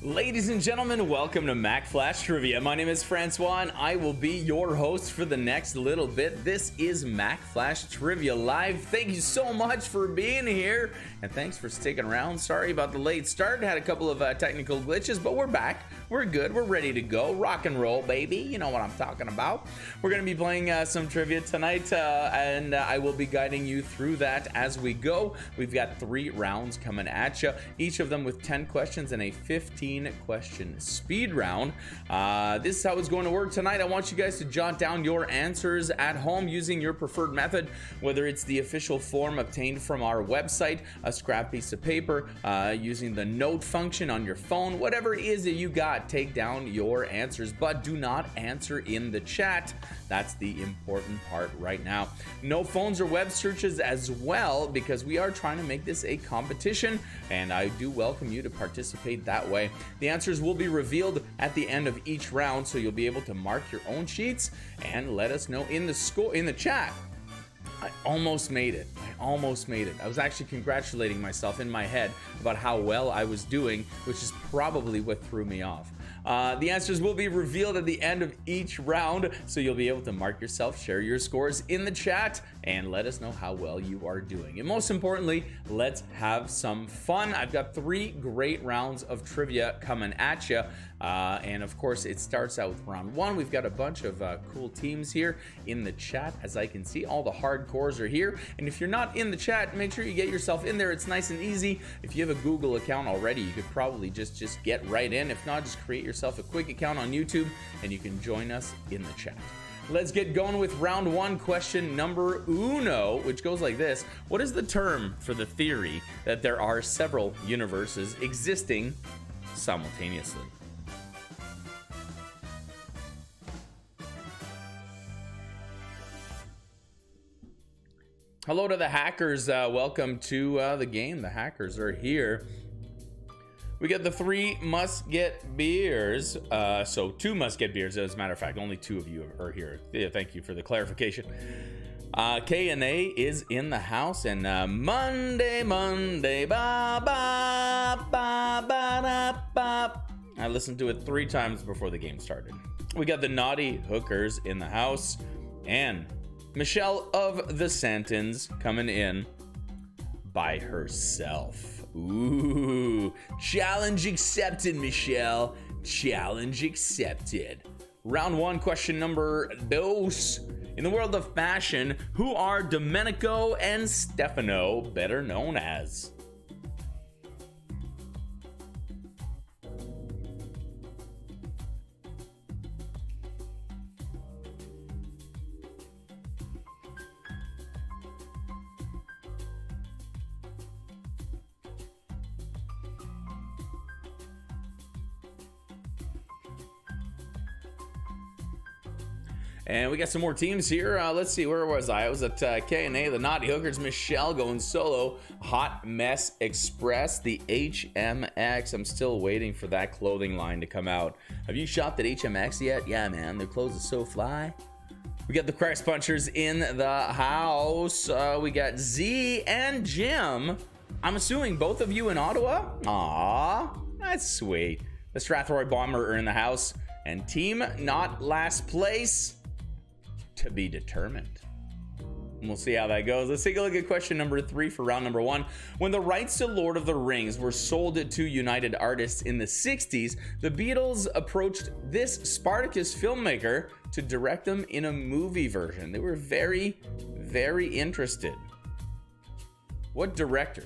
Ladies and gentlemen, welcome to Mack Flash Trivia. My name is François and I will be your host for the next little bit. This is Mack Flash Trivia Live. Thank you so much for being here and thanks for sticking around. Sorry about the late start. Had a couple of technical glitches, but we're back. We're good. We're ready to go. Rock and roll, baby. You know what I'm talking about. We're going to be playing some trivia tonight and I will be guiding you through that as we go. We've got 3 rounds coming at you, each of them with 10 questions and a 15-question speed round. This is how it's going to work tonight. I want you guys to jot down your answers at home using your preferred method, whether it's the official form obtained from our website, a scrap piece of paper, using the note function on your phone, whatever it is that you got, take down your answers, but do not answer in the chat. That's the important part right now. No phones or web searches as well, because we are trying to make this a competition, and I do welcome you to participate that way. The answers will be revealed at the end of each round, so you'll be able to mark your own sheets and let us know in the chat. I almost made it. I was actually congratulating myself in my head about how well I was doing, which is probably what threw me off. The answers will be revealed at the end of each round, so you'll be able to mark yourself, share your scores in the chat, and let us know how well you are doing. And most importantly, let's have some fun. I've got 3 great rounds of trivia coming at you. And of course, it starts out with round 1. We've got a bunch of cool teams here in the chat. As I can see, all the hardcores are here. And if you're not in the chat, make sure you get yourself in there. It's nice and easy. If you have a Google account already, you could probably just get right in. If not, just create yourself a quick account on YouTube and you can join us in the chat. Let's get going with round 1, question number uno, which goes like this. What is the term for the theory that there are several universes existing simultaneously? Hello to the hackers. Welcome to the game. The hackers are here. We got the 3 must-get beers. So 2 must-get beers, as a matter of fact. Only 2 of you are here. Yeah, thank you for the clarification. K&A is in the house. And Monday, ba, ba, ba, ba, ba. I listened to it 3 times before the game started. We got the naughty hookers in the house. And Michelle of the Santons coming in by herself. Ooh, challenge accepted, Michelle. Challenge accepted. Round 1, question number 2. In the world of fashion, who are Domenico and Stefano better known as? And we got some more teams here. Let's see, where was I? I was at K&A, the Naughty Hookers, Michelle going solo, Hot Mess Express, the HMX. I'm still waiting for that clothing line to come out. Have you shopped at HMX yet? Yeah, man, their clothes are so fly. We got the Cracks Punchers in the house. We got Z and Jim. I'm assuming both of you in Ottawa? Aw, that's sweet. The Strathroy Bomber are in the house. And team not last place, to be determined. And we'll see how that goes. Let's take a look at question number 3 for round number 1. When the rights to Lord of the Rings were sold to United Artists in the 60s, the Beatles approached this Spartacus filmmaker to direct them in a movie version. They were very, very interested. What director?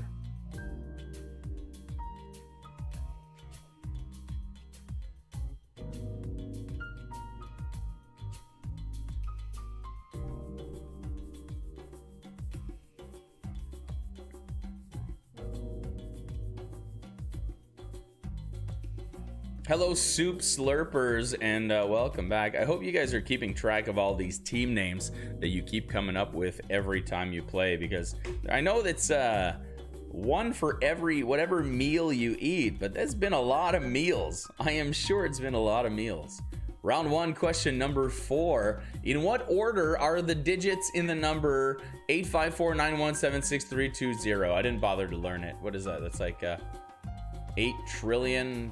Hello, Soup Slurpers, and welcome back. I hope you guys are keeping track of all these team names that you keep coming up with every time you play, because I know that's one for every whatever meal you eat, but there's been a lot of meals. I am sure it's been a lot of meals. Round 1, question number 4. In what order are the digits in the number 85491763220? I didn't bother to learn it. What is that? That's like 8 trillion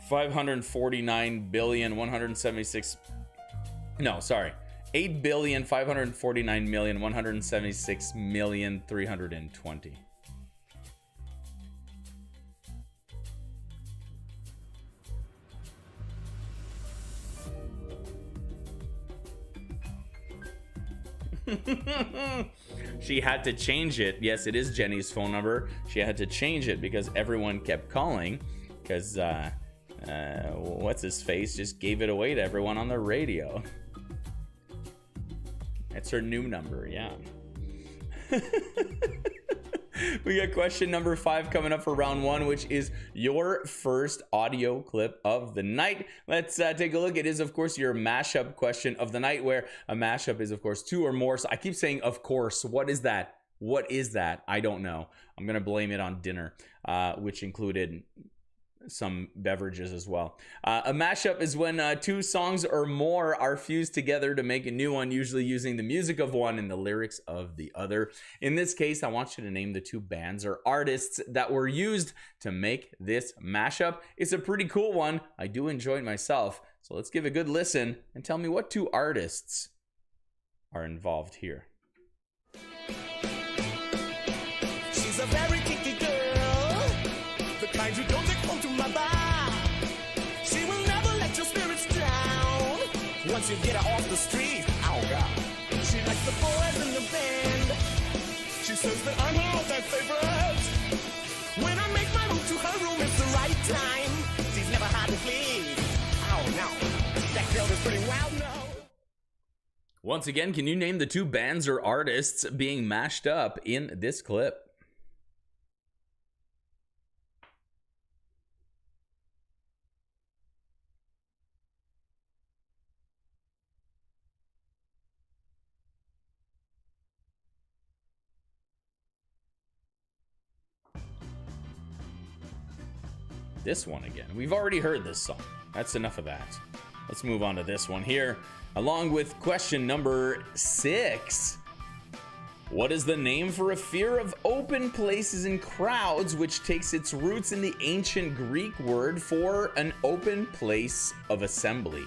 549 billion 176 no, sorry. 8,549,176,320. She had to change it. Yes, it is Jenny's phone number. She had to change it because everyone kept calling because what's his face just gave it away to everyone on the radio. That's her new number, yeah. We got question number 5 coming up for round 1, which is your first audio clip of the night. Let's take a look. It is, of course, your mashup question of the night, where a mashup is, of course, 2 or more. So I keep saying, of course. What is that? What is that? I don't know. I'm going to blame it on dinner, which included some beverages as well. A mashup is when 2 songs or more are fused together to make a new one, usually using the music of one and the lyrics of the other. In this case, I want you to name the 2 bands or artists that were used to make this mashup. It's a pretty cool one. I do enjoy it myself. So let's give a good listen and tell me what 2 artists are involved here. She's a very kinky girl, the kind you don't take home to my bar. She will never let your spirits down once you get her off the street. Oh God. She likes the boys in the band. She says that I'm her all-time favorite. When I make my move to her room, it's the right time. She's never hard to please. Oh no, that girl is pretty wild now. Once again, can you name the 2 bands or artists being mashed up in this clip? This one again. We've already heard this song. That's enough of that. Let's move on to this one here, along with question number 6. What is the name for a fear of open places and crowds, which takes its roots in the ancient Greek word for an open place of assembly?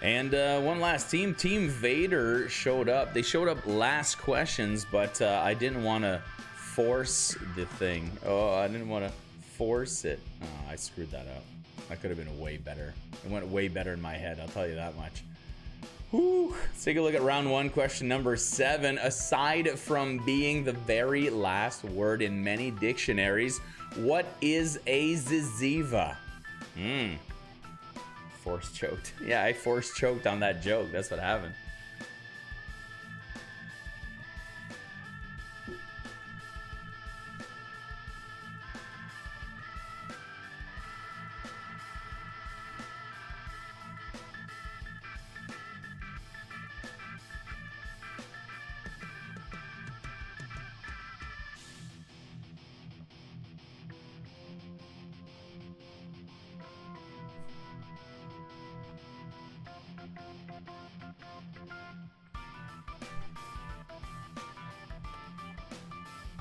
And one last team, Team Vader showed up. They showed up last questions, but I didn't want to force the thing. Oh, I didn't want to force it. Oh, I screwed that up. That could have been way better. It went way better in my head, I'll tell you that much. Whew. Let's take a look at round 1, question number 7. Aside from being the very last word in many dictionaries, what is a ziziva? Force choked. Yeah, I force choked on that joke. That's what happened.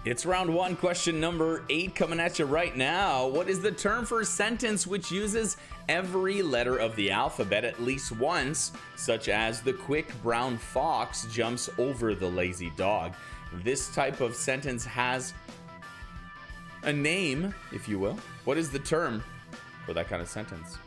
It's round 1, question number 8 coming at you right now. What is the term for a sentence which uses every letter of the alphabet at least once, such as the quick brown fox jumps over the lazy dog? This type of sentence has a name, if you will. What is the term for that kind of sentence?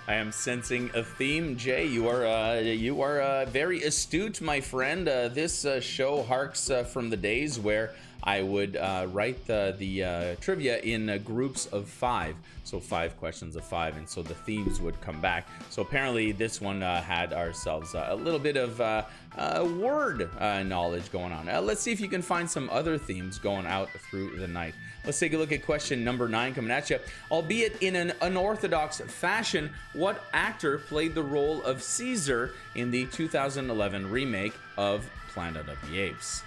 I am sensing a theme, Jay. You are very astute, my friend. This show harks from the days where I would write the trivia in groups of 5. So 5 questions of 5, and so the themes would come back. So apparently this one had ourselves a little bit of word knowledge going on. Let's see if you can find some other themes going out through the night. Let's take a look at question number 9 coming at you. Albeit in an unorthodox fashion, what actor played the role of Caesar in the 2011 remake of Planet of the Apes?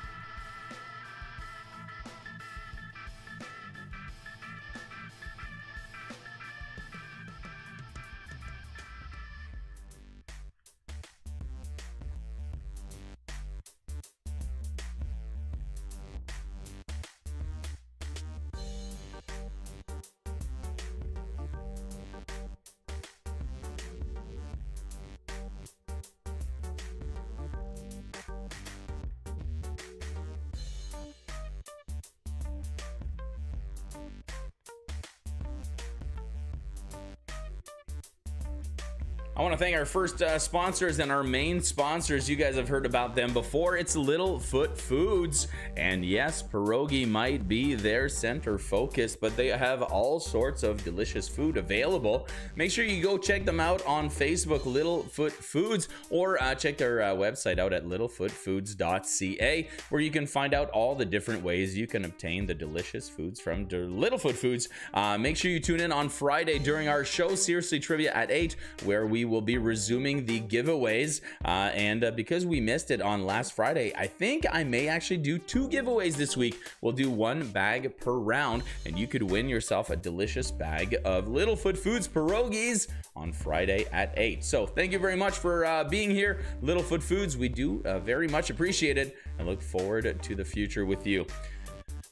I want to thank our first sponsors and our main sponsors. You guys have heard about them before. It's Littlefoot Foods. And yes, pierogi might be their center focus, but they have all sorts of delicious food available. Make sure you go check them out on Facebook, Littlefoot Foods, or check their website out at littlefootfoods.ca, where you can find out all the different ways you can obtain the delicious foods from Littlefoot Foods. Make sure you tune in on Friday during our show, Seriously Trivia at 8, where we will be resuming the giveaways, and because we missed it on last Friday, I think I may actually do 2 giveaways this week. We'll do 1 bag per round, and you could win yourself a delicious bag of Littlefoot Foods pierogies on Friday at 8. So thank you very much for being here, Littlefoot Foods. We do very much appreciate it and look forward to the future with you.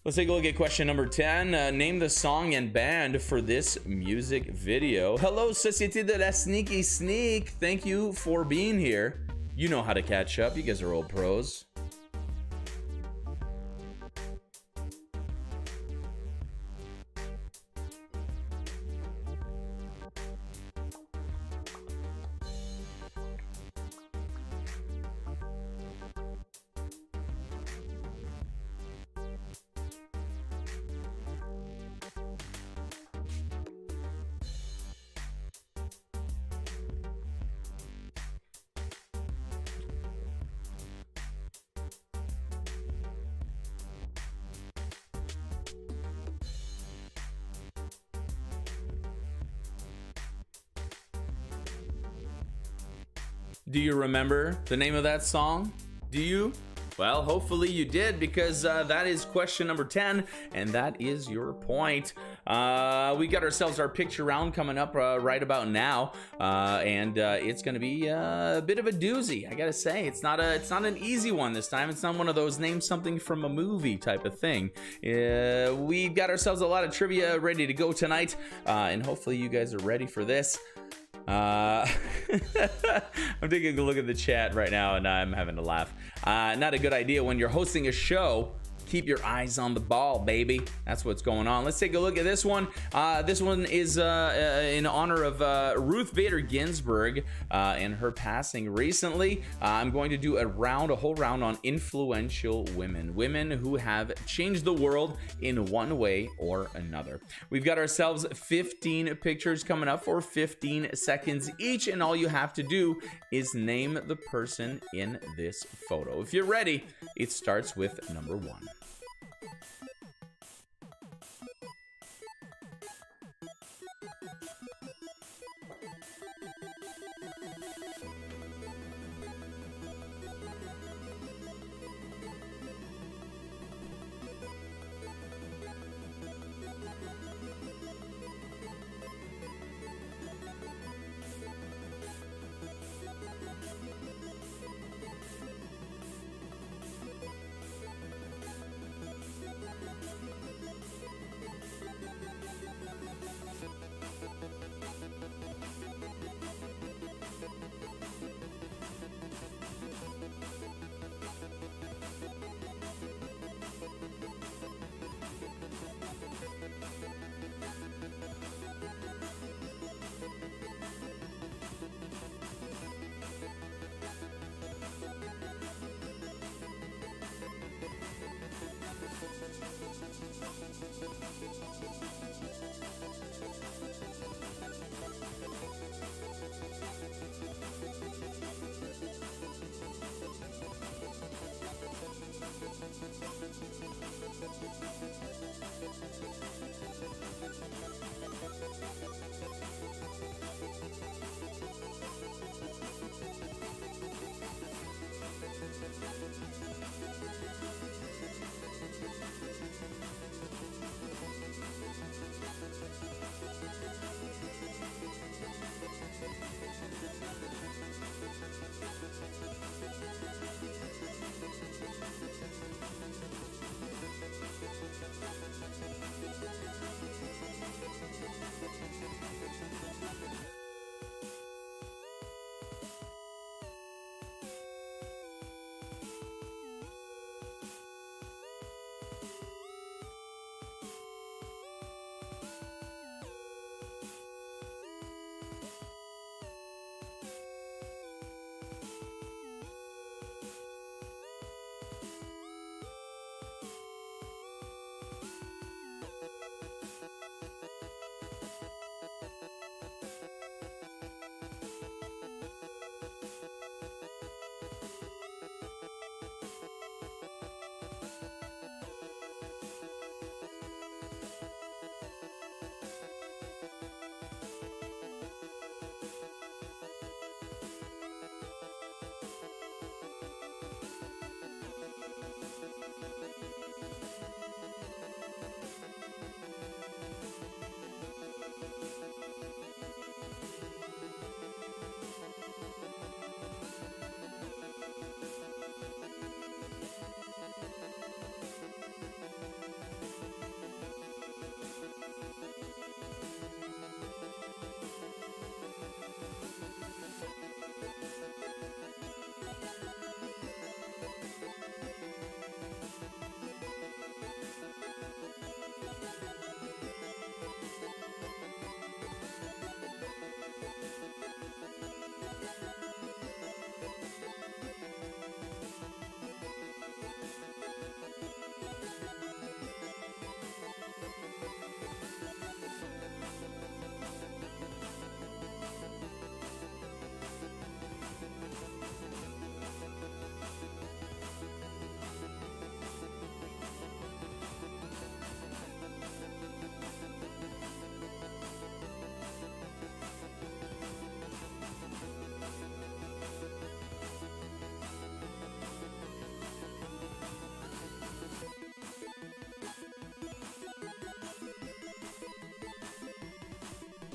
Let's take a look at question number 10. Name the song and band for this music video. Hello, Société de la Sneaky Sneak. Thank you for being here. You know how to catch up. You guys are old pros. Do you remember the name of that song? Do you? Well, hopefully you did, because that is question number 10, and that is your point. We got ourselves our picture round coming up right about now, and it's going to be a bit of a doozy. I gotta say, it's not an easy one this time. It's not one of those name something from a movie type of thing. We've got ourselves a lot of trivia ready to go tonight, and hopefully you guys are ready for this. I'm taking a look at the chat right now, and I'm having to laugh. Not a good idea when you're hosting a show. Keep your eyes on the ball, baby. That's what's going on. Let's take a look at this one. This one is in honor of Ruth Bader Ginsburg and her passing recently. I'm going to do a whole round on influential women who have changed the world in one way or another. We've got ourselves 15 pictures coming up for 15 seconds each, and all you have to do is name the person in this photo. If you're ready, it starts with number 1.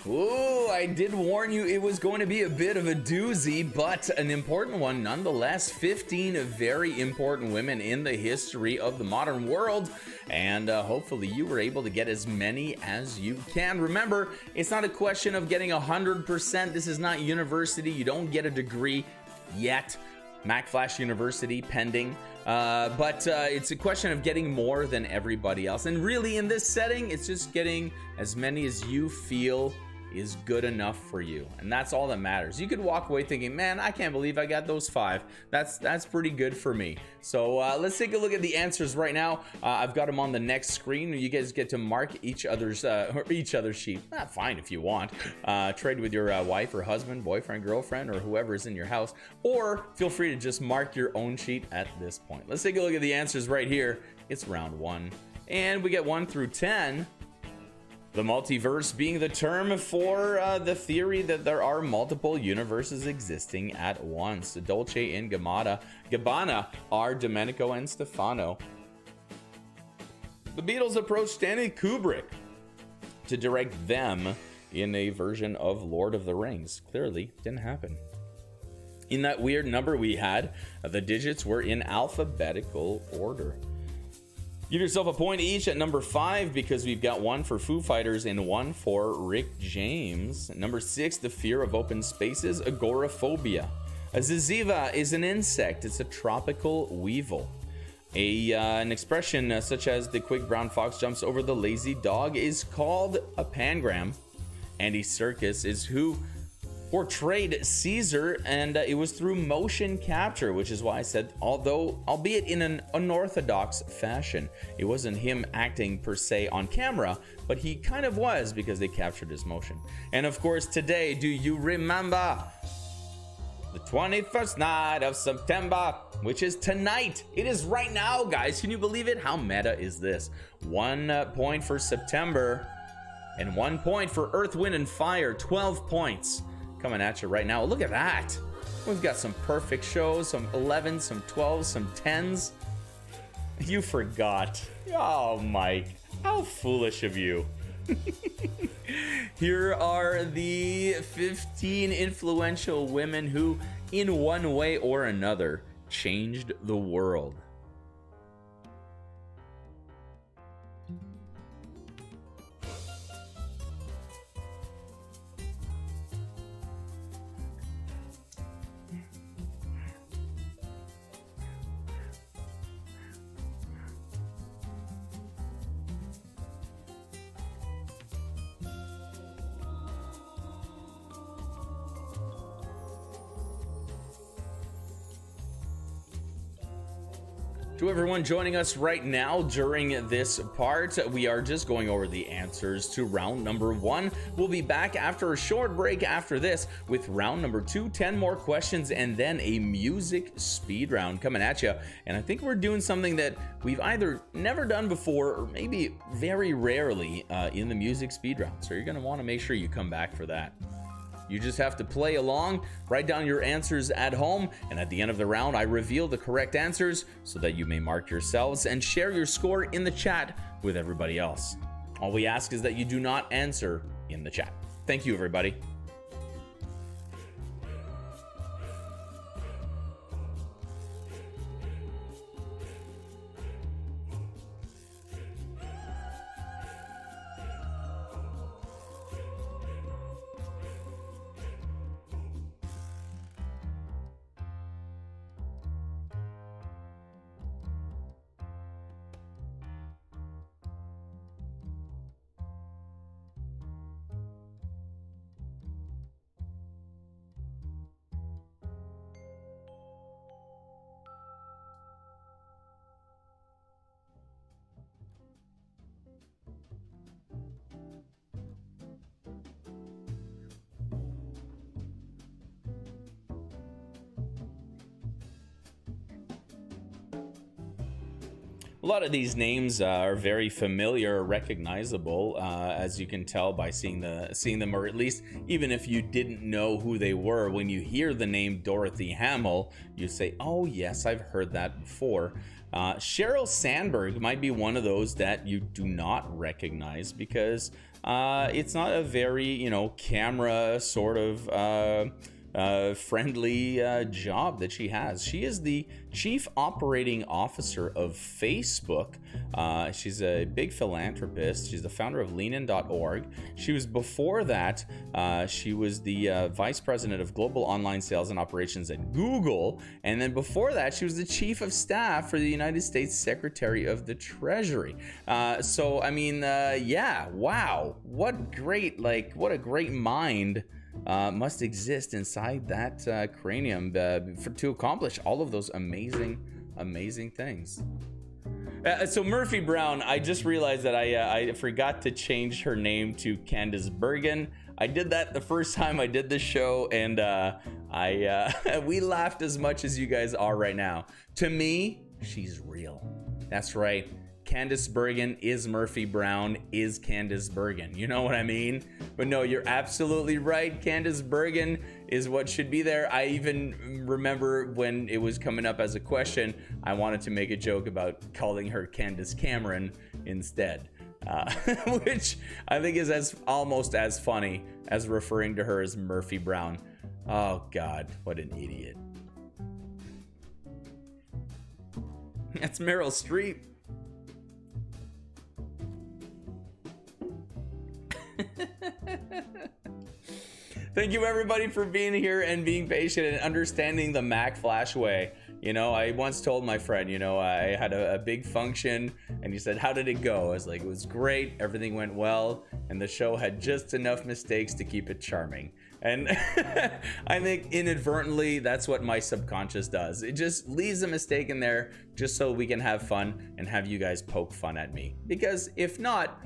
Ooh, I did warn you it was going to be a bit of a doozy, but an important one nonetheless. 15 very important women in the history of the modern world, and hopefully you were able to get as many as you can. Remember, it's not a question of getting 100%. This is not university. You don't get a degree yet. Mack Flash University pending, but it's a question of getting more than everybody else. And really, in this setting, it's just getting as many as you feel is good enough for you, and that's all that matters. You could walk away thinking, man, I can't believe I got those 5. That's pretty good for me. So let's take a look at the answers right now. I've got them on the next screen. You guys get to mark each other's sheet. Fine if you want. Trade with your wife or husband, boyfriend, girlfriend, or whoever is in your house, or feel free to just mark your own sheet at this point. Let's take a look at the answers right here. It's round 1, and we get 1 through 10. The multiverse being the term for the theory that there are multiple universes existing at once. Dolce and Gabbana are Domenico and Stefano. The Beatles approached Stanley Kubrick to direct them in a version of Lord of the Rings. Clearly, didn't happen. In that weird number we had, the digits were in alphabetical order. Give yourself a point each at number 5 because we've got 1 for Foo Fighters and 1 for Rick James. Number 6, the fear of open spaces, agoraphobia. A ziziva is an insect. It's a tropical weevil. An expression such as the quick brown fox jumps over the lazy dog is called a pangram. Andy Serkis is who portrayed Caesar, and it was through motion capture, which is why I said, although albeit in an unorthodox fashion, it wasn't him acting per se on camera, but he kind of was because they captured his motion. And of course, today, do you remember the 21st night of September, which is tonight? It is right now, guys. Can you believe it? How meta is this? 1 point for September and 1 point for Earth, Wind, and Fire. 12 points coming at you right now. Look at that. We've got some perfect shows, some 11s, some 12s, some 10s. You forgot. Oh, Mike, how foolish of you. Here are the 15 influential women who, in one way or another, changed the world. To everyone joining us right now during this part, we are just going over the answers to round number 1. We'll be back after a short break after this with round number 2, 10 more questions, and then a music speed round coming at you. And I think we're doing something that we've either never done before or maybe very rarely in the music speed round. So you're going to want to make sure you come back for that. You just have to play along, write down your answers at home, and at the end of the round, I reveal the correct answers so that you may mark yourselves and share your score in the chat with everybody else. All we ask is that you do not answer in the chat. Thank you, everybody. A lot of these names are very familiar, recognizable, as you can tell by seeing them, or at least even if you didn't know who they were, when you hear the name Dorothy Hamill, you say, "Oh yes, I've heard that before." Sheryl Sandberg might be one of those that you do not recognize because it's not a very, camera sort of friendly job that she has. She is the chief operating officer of Facebook. She's a big philanthropist. She's the founder of leanin.org. She was before that, she was the vice president of global online sales and operations at Google. And then before that, she was the chief of staff for the United States Secretary of the Treasury. So, I mean, yeah, wow. What a great mind must exist inside that cranium to accomplish all of those amazing things. So Murphy Brown, I just realized that I forgot to change her name to Candace Bergen. I did that the first time I did this show, and we laughed as much as you guys are right now. To me, she's real. That's right. Candace Bergen is Murphy Brown, is Candace Bergen. You know what I mean? But no, you're absolutely right. Candace Bergen is what should be there. I even remember when it was coming up as a question, I wanted to make a joke about calling her Candace Cameron instead, which I think is almost as funny as referring to her as Murphy Brown. Oh God, what an idiot. That's Meryl Streep. Thank you everybody for being here and being patient and understanding the Mac Flash way. I once told my friend, I had a big function and he said, "How did it go?" I was like, "It was great, everything went well, and the show had just enough mistakes to keep it charming." And I think inadvertently that's what my subconscious does. It just leaves a mistake in there just so we can have fun and have you guys poke fun at me. Because if not,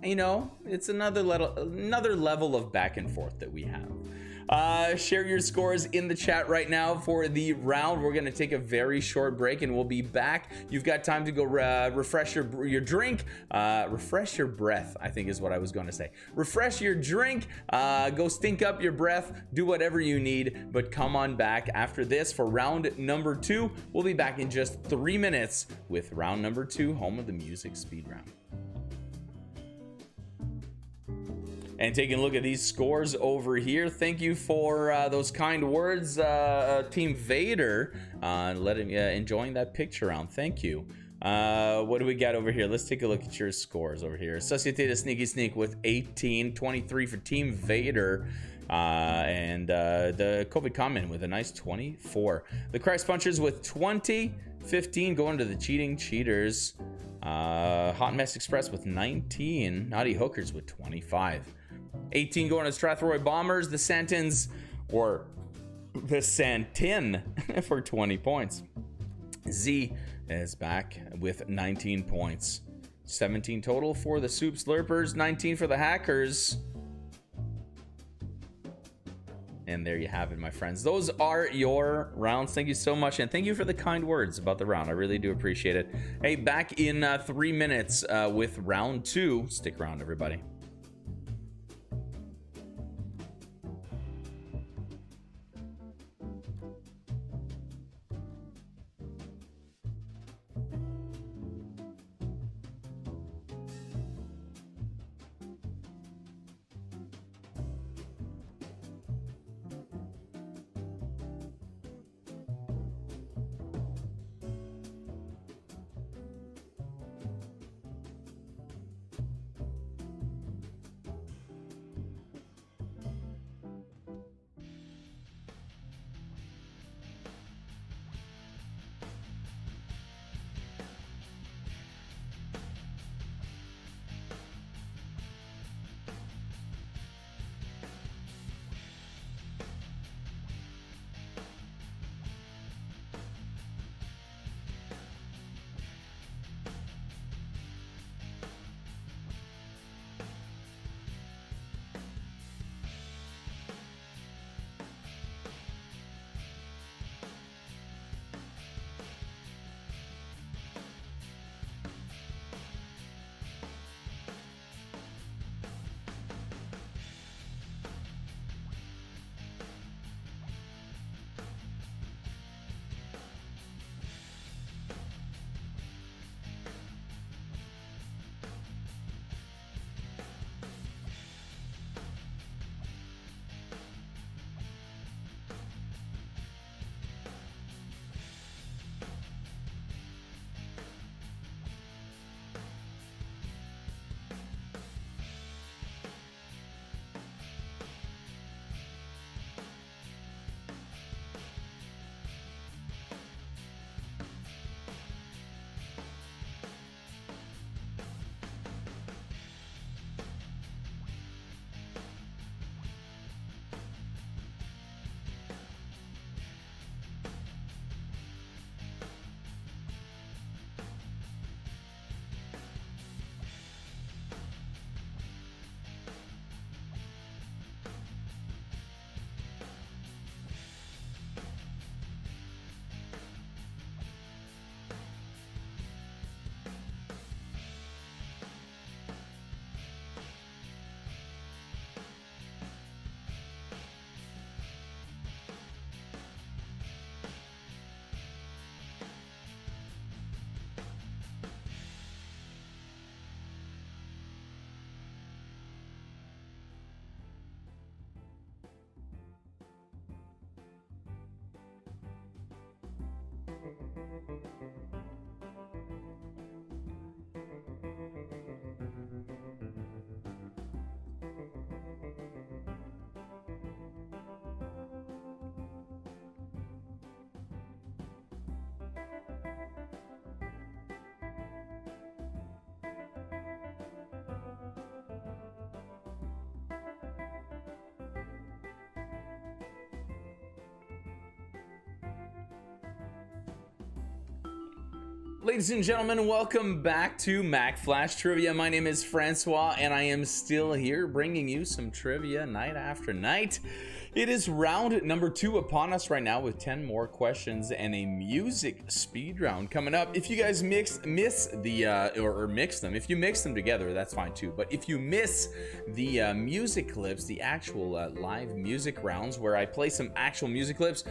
it's another level of back and forth that we have. Share your scores in the chat right now for the round. We're going to take a very short break and we'll be back. You've got time to go refresh your drink. Refresh your breath, I think is what I was going to say. Refresh your drink. Go stink up your breath. Do whatever you need. But come on back after this for round number 2. We'll be back in just 3 minutes with round number 2, home of the music speed round. And taking a look at these scores over here, thank you for those kind words, Team Vader, enjoying that picture round. Thank you. What do we got over here? Let's take a look at your scores over here. Societe de Sneaky Sneak with 18, 23 for Team Vader. And the COVID Common with a nice 24. The Christ Punchers with 20, 15 going to the Cheating Cheaters. Hot Mess Express with 19. Naughty Hookers with 25. 18 going to Strathroy Bombers. The Santins, or the Santin, for 20 points. Z is back with 19 points. 17 total for the Soup Slurpers, 19 for the Hackers. And there you have it, my friends. Those are your rounds. Thank you so much, and thank you for the kind words about the round. I really do appreciate it. Hey, back in 3 minutes with round 2. Stick around, everybody. Ladies and gentlemen, welcome back to Mack Flash Trivia. My name is Francois, and I am still here bringing you some trivia night after night. It is round number 2 upon us right now with 10 more questions and a music speed round coming up. If you guys miss them, if you mix them together, that's fine too. But if you miss the music clips, the actual live music rounds where I play some actual music clips,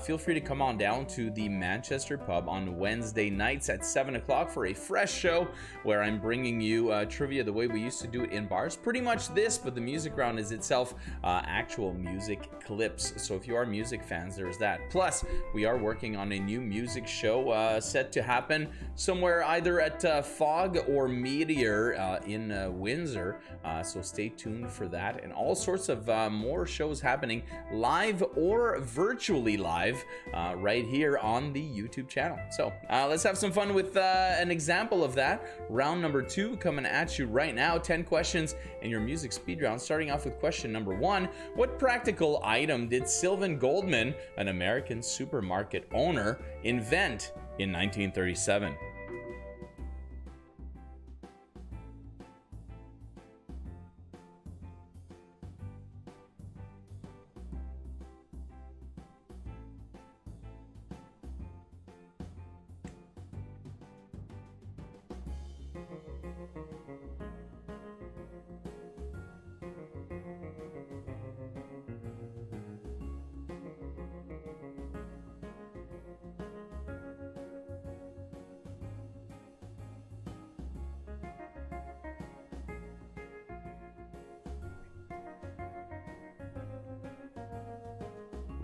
feel free to come on down to the Manchester pub on Wednesday nights at 7 o'clock for a fresh show where I'm bringing you trivia the way we used to do it in bars. Pretty much this, but the music round is itself actual music clips. So if you are music fans, there's that. Plus, we are working on a new music show set to happen somewhere either at Fog or Meteor in Windsor. So stay tuned for that, and all sorts of more shows happening live or virtually live right here on the YouTube channel. So let's have some fun fun with an example of that. Round number 2 coming at you right now. 10 questions in your music speed round. Starting off with question number 1. What practical item did Sylvan Goldman, an American supermarket owner, invent in 1937?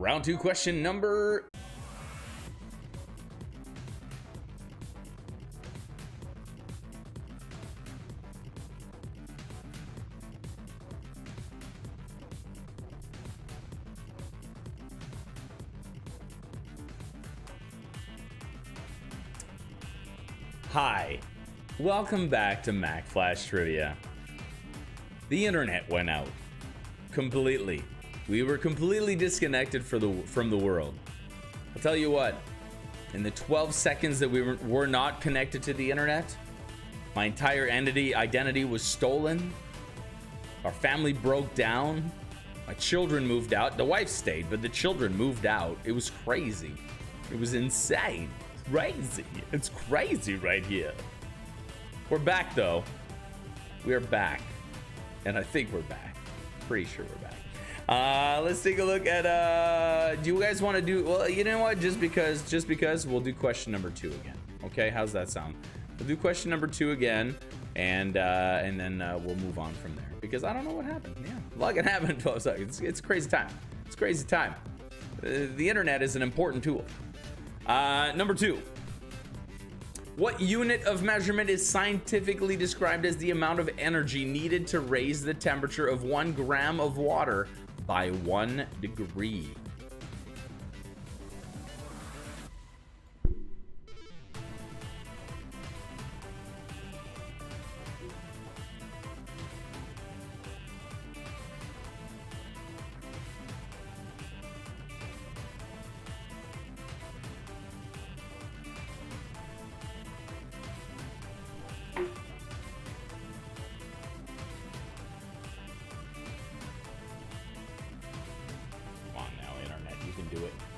Round 2 question number... Hi, welcome back to Mack Flash Trivia. The internet went out completely. We were completely disconnected from the world. I'll tell you what, in the 12 seconds that we were not connected to the internet, my entire identity was stolen. Our family broke down. My children moved out. The wife stayed, but the children moved out. It was crazy. It was insane. Crazy. It's crazy right here. We're back though. We are back. And I think we're back. Pretty sure we're back. Let's take a look at do you guys want to do, well, you know what, just because we'll do question number 2 again. Okay, how's that sound? We'll do question number 2 again, and then we'll move on from there, because I don't know what happened. Yeah, a lot can happen in 12 seconds. It's crazy time. It's crazy time. The internet is an important tool. Number 2. What unit of measurement is scientifically described as the amount of energy needed to raise the temperature of 1 gram of water by 1 degree?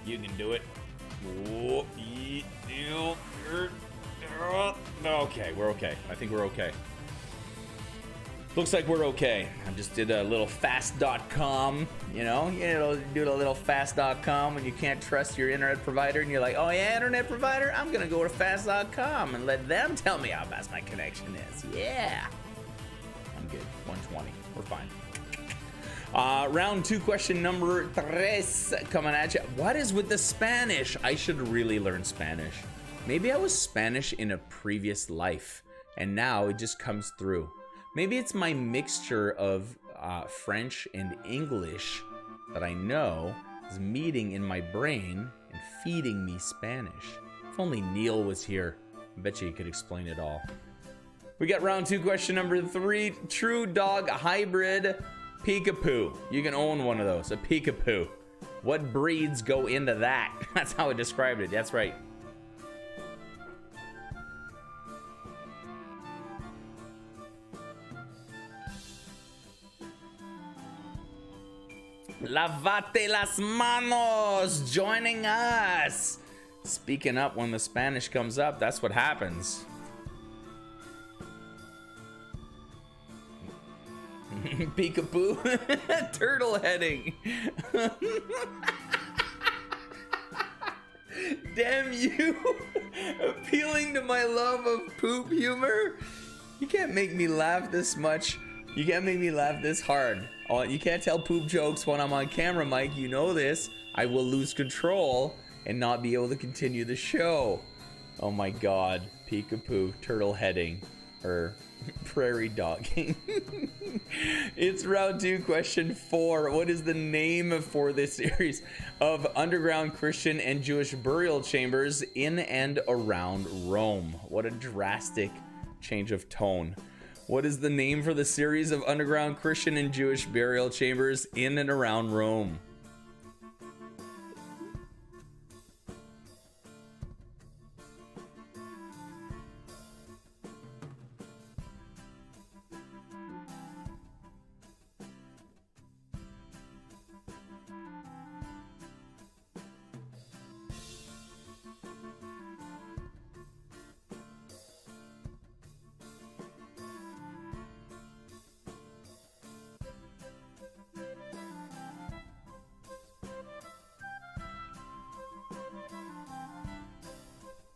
You can do it. Okay, we're okay. I think we're okay. Looks like we're okay. I just did a little fast.com, you know, do a little fast.com when you can't trust your internet provider and you're like, oh yeah, internet provider, I'm gonna go to fast.com and let them tell me how fast my connection is. Yeah. I'm good. 120. We're fine. Round 2 question number 3 coming at you. What is with the Spanish? I should really learn Spanish. Maybe I was Spanish in a previous life and now it just comes through. Maybe it's my mixture of French and English that I know is meeting in my brain and feeding me Spanish. If only Neil was here, I bet you he could explain it all. We got round 2 question number 3. True dog hybrid peekapoo. You can own one of those, a peekapoo. What breeds go into that? That's how I described it. That's right. Lavate las manos, joining us. Speaking up when the Spanish comes up, that's what happens. Peekaboo. Turtle heading. Damn you. Appealing to my love of poop humor. You can't make me laugh this much. You can't make me laugh this hard. Oh, you can't tell poop jokes when I'm on camera, Mike. You know this. I will lose control and not be able to continue the show. Oh my god. Peekaboo. Turtle heading. Or prairie dogging. It's round 2, question 4. What is the name for this series of underground Christian and Jewish burial chambers in and around Rome? What a drastic change of tone. What is the name for the series of underground Christian and Jewish burial chambers in and around Rome?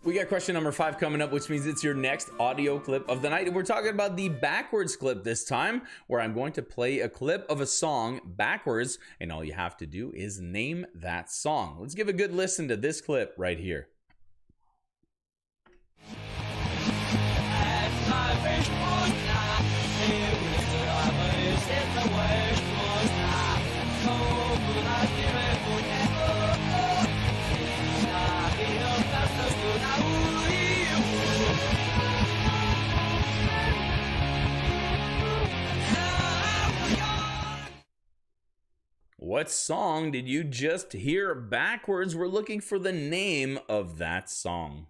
We got question number 5 coming up, which means it's your next audio clip of the night. And we're talking about the backwards clip this time, where I'm going to play a clip of a song backwards, and all you have to do is name that song. Let's give a good listen to this clip right here. What song did you just hear backwards? We're looking for the name of that song.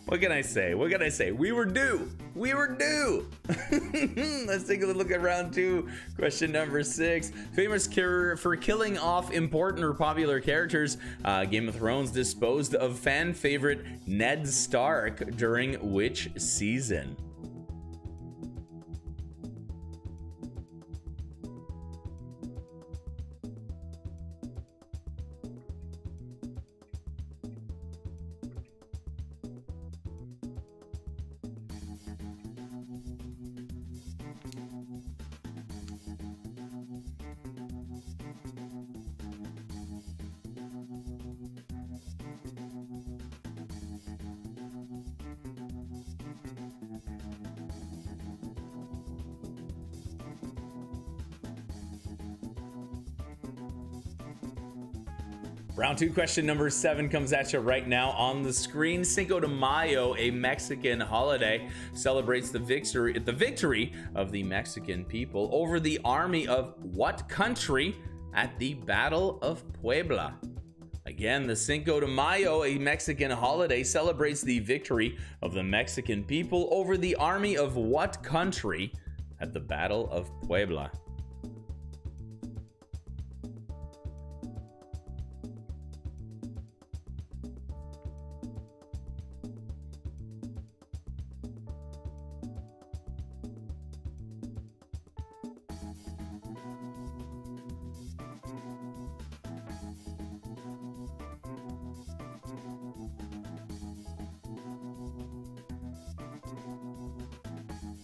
What can I say? What can I say? We were due. We were due. Let's take a look at round 2. Question number 6. Famous for killing off important or popular characters, Game of Thrones disposed of fan favorite Ned Stark during which season? Round 2, question number 7 comes at you right now on the screen. Cinco de Mayo, a Mexican holiday, celebrates the victory of the Mexican people over the army of what country at the Battle of Puebla? Again, the Cinco de Mayo, a Mexican holiday, celebrates the victory of the Mexican people over the army of what country at the Battle of Puebla?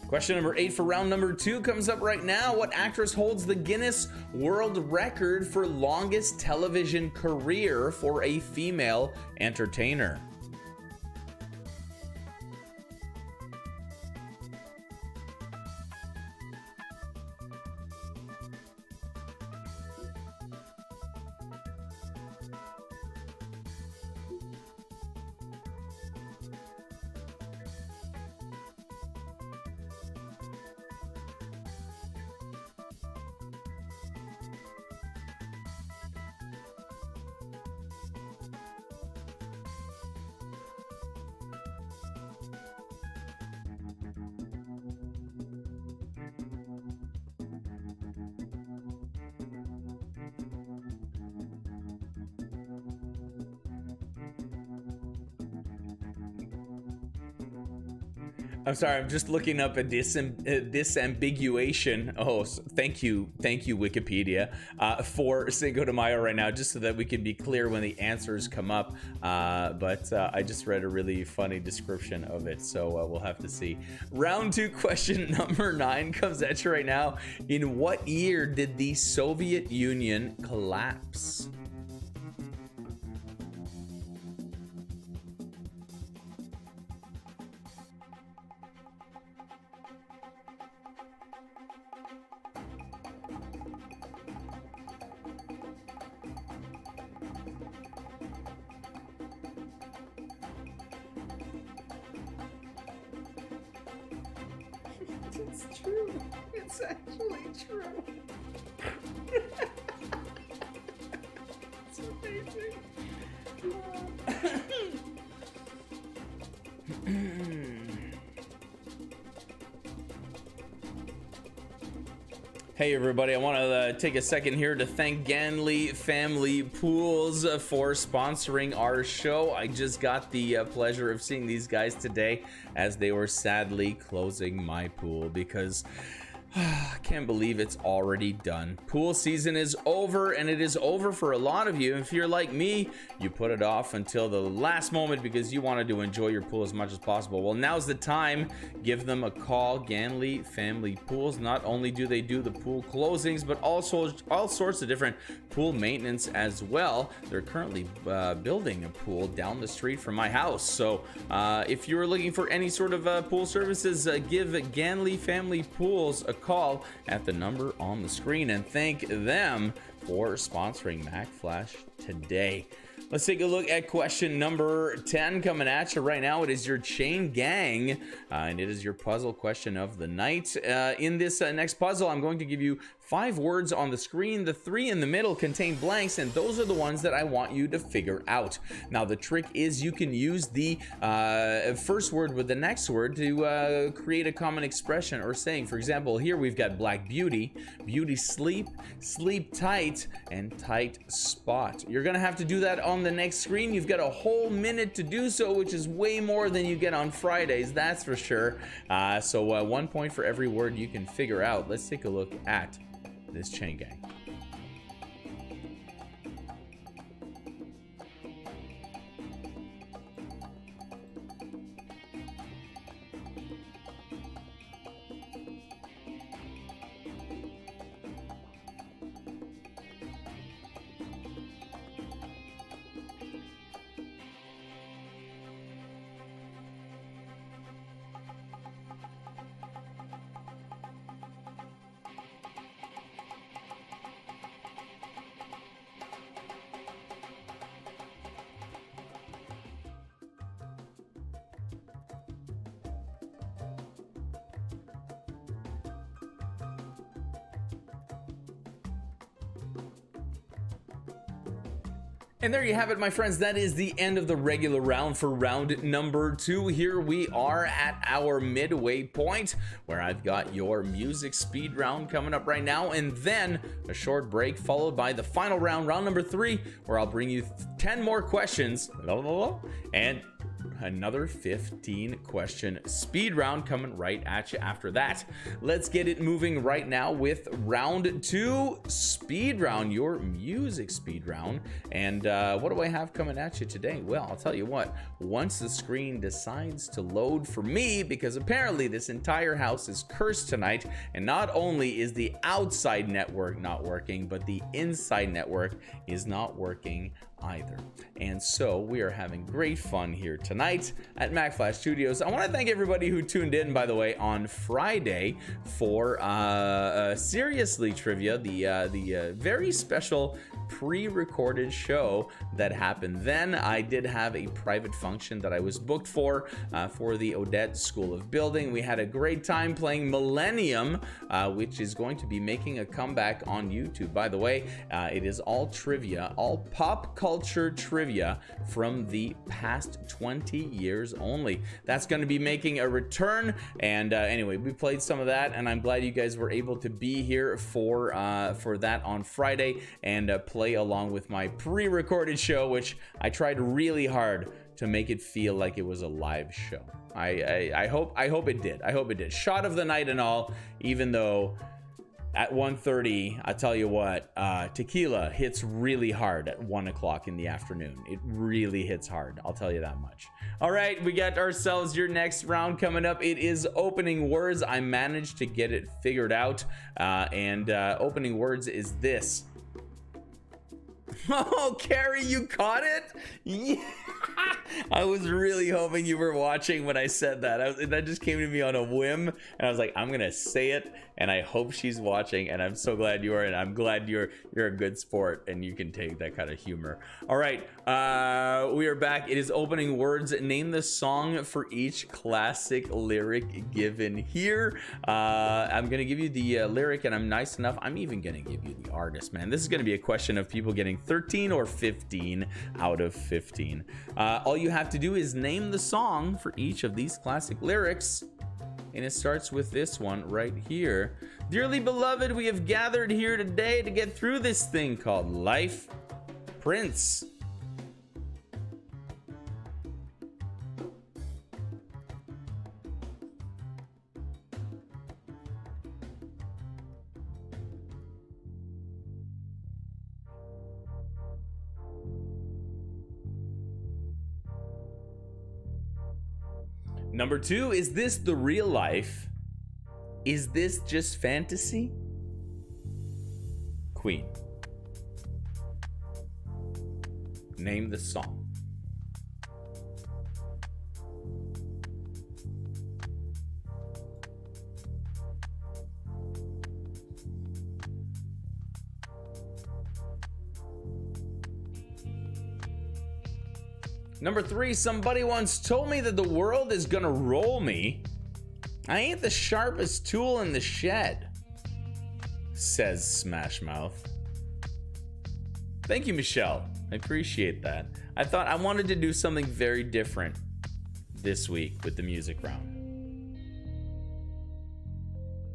Question number 8 for round number 2 comes up right now. What actress holds the Guinness World Record for longest television career for a female entertainer? I'm sorry, I'm just looking up a disambiguation. Oh, thank you, Wikipedia, for Cinco de Mayo right now, just so that we can be clear when the answers come up. But I just read a really funny description of it, so we'll have to see. Round 2, question number 9 comes at you right now. In what year did the Soviet Union collapse? It's true. It's actually true. It's amazing. Hey everybody, I want to take a second here to thank Ganley Family Pools for sponsoring our show. I just got the pleasure of seeing these guys today as they were sadly closing my pool because I can't believe it's already done. Pool season is over, and it is over for a lot of you. If you're like me, you put it off until the last moment because you wanted to enjoy your pool as much as possible. Well, now's the time. Give them a call. Ganley Family Pools. Not only do they do the pool closings, but also all sorts of different pool maintenance as well. They're currently building a pool down the street from my house. So if you're looking for any sort of pool services, give Ganley Family Pools a call at the number on the screen and thank them for sponsoring Mack Flash today. Let's take a look at question number 10 coming at you right now. It is your chain gang, and it is your puzzle question of the night. In this next puzzle, I'm going to give you 5 words on the screen. The 3 in the middle contain blanks, and those are the ones that I want you to figure out. Now, the trick is you can use the first word with the next word to create a common expression or saying. For example, here we've got black beauty, beauty sleep, sleep tight, and tight spot. You're gonna have to do that on the next screen. You've got a whole minute to do so, which is way more than you get on Fridays, that's for sure. So 1 point for every word you can figure out. Let's take a look at this chain gang. And there you have it, my friends. That is the end of the regular round for round number 2. Here we are at our midway point where I've got your music speed round coming up right now, and then a short break followed by the final round, round number 3, where I'll bring you 10 more questions and another 15 question speed round coming right at you after that. Let's get it moving right now with round 2 speed round, your music speed round. And what do I have coming at you today? Well, I'll tell you what, once the screen decides to load for me, because apparently this entire house is cursed tonight, and not only is the outside network not working, but the inside network is not working either. And so we are having great fun here tonight at Mack Flash Studios. I want to thank everybody who tuned in, by the way, on Friday for Seriously Trivia, the very special pre-recorded show that happened then. I did have a private function that I was booked for the Odette School of Building. We had a great time playing Millennium, which is going to be making a comeback on YouTube. By the way, it is all trivia, all pop culture trivia from the past 20 years only. That's going to be making a return, and anyway, we played some of that, and I'm glad you guys were able to be here for that on Friday and play along with my pre-recorded show, which I tried really hard to make it feel like it was a live show. I hope it did. I hope it did. Shot of the night and all, even though at 1:30, I tell you what, tequila hits really hard at 1 o'clock in the afternoon. It really hits hard, I'll tell you that much. All right, we got ourselves your next round coming up. It is opening words. I managed to get it figured out, and opening words is this. Oh, Carrie, you caught it? Yeah. I was really hoping you were watching when I said that. That just came to me on a whim, and I was like, I'm gonna say it, and I hope she's watching, and I'm so glad you are, and I'm glad you're a good sport, and you can take that kind of humor. All right, we are back. It is opening words. Name the song for each classic lyric given here. I'm gonna give you the lyric, and I'm nice enough. I'm even gonna give you the artist, man. This is gonna be a question of people getting 13 or 15 out of 15. All you have to do is name the song for each of these classic lyrics, and it starts with this one right here. Dearly beloved, we have gathered here today to get through this thing called life. Prince. Number 2, is this the real life? Is this just fantasy? Queen. Name the song. Number 3, somebody once told me that the world is gonna roll me. I ain't the sharpest tool in the shed, says SMASHMOUTH. Thank you, Michelle. I appreciate that. I wanted to do something very different this week with the music round.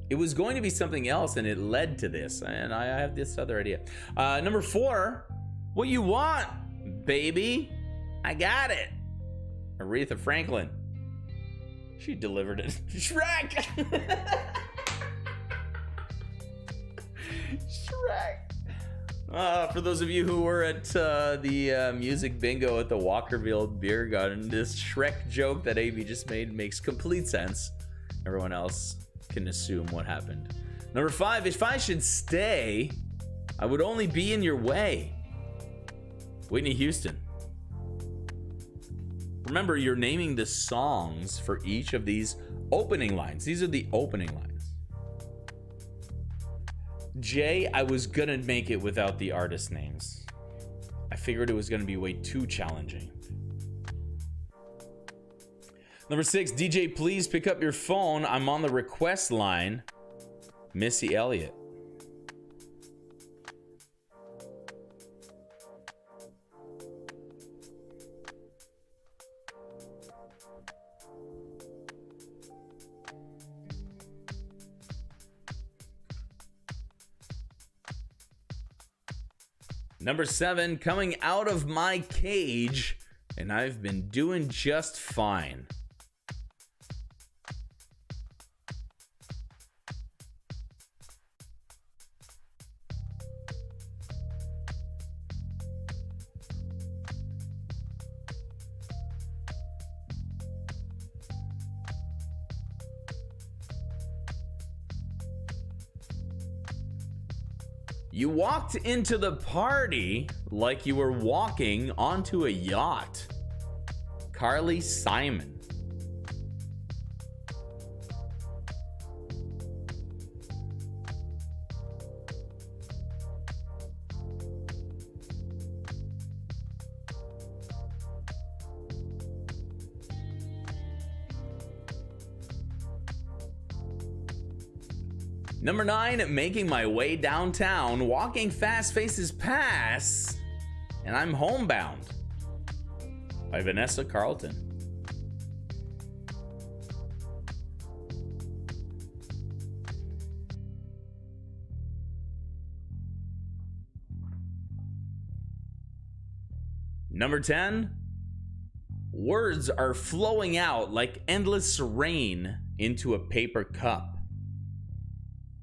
It was going to be something else, and it led to this, and I have this other idea. Number 4, what you want, baby? I got it. Aretha Franklin. She delivered it. Shrek! Shrek. For those of you who were at the music bingo at the Walkerville Beer Garden, this Shrek joke that Avi just made makes complete sense. Everyone else can assume what happened. Number 5, if I should stay, I would only be in your way. Whitney Houston. Remember, you're naming the songs for each of these opening lines. These are the opening lines. Jay, I was gonna make it without the artist names. I figured it was gonna be way too challenging. Number 6, DJ, please pick up your phone. I'm on the request line. Missy Elliott. Number 7, coming out of my cage, and I've been doing just fine. You walked into the party like you were walking onto a yacht. Carly Simon. Number 9, making my way downtown, walking fast faces pass, and I'm homebound by Vanessa Carlton. Number 10, Words are flowing out like endless rain into a paper cup.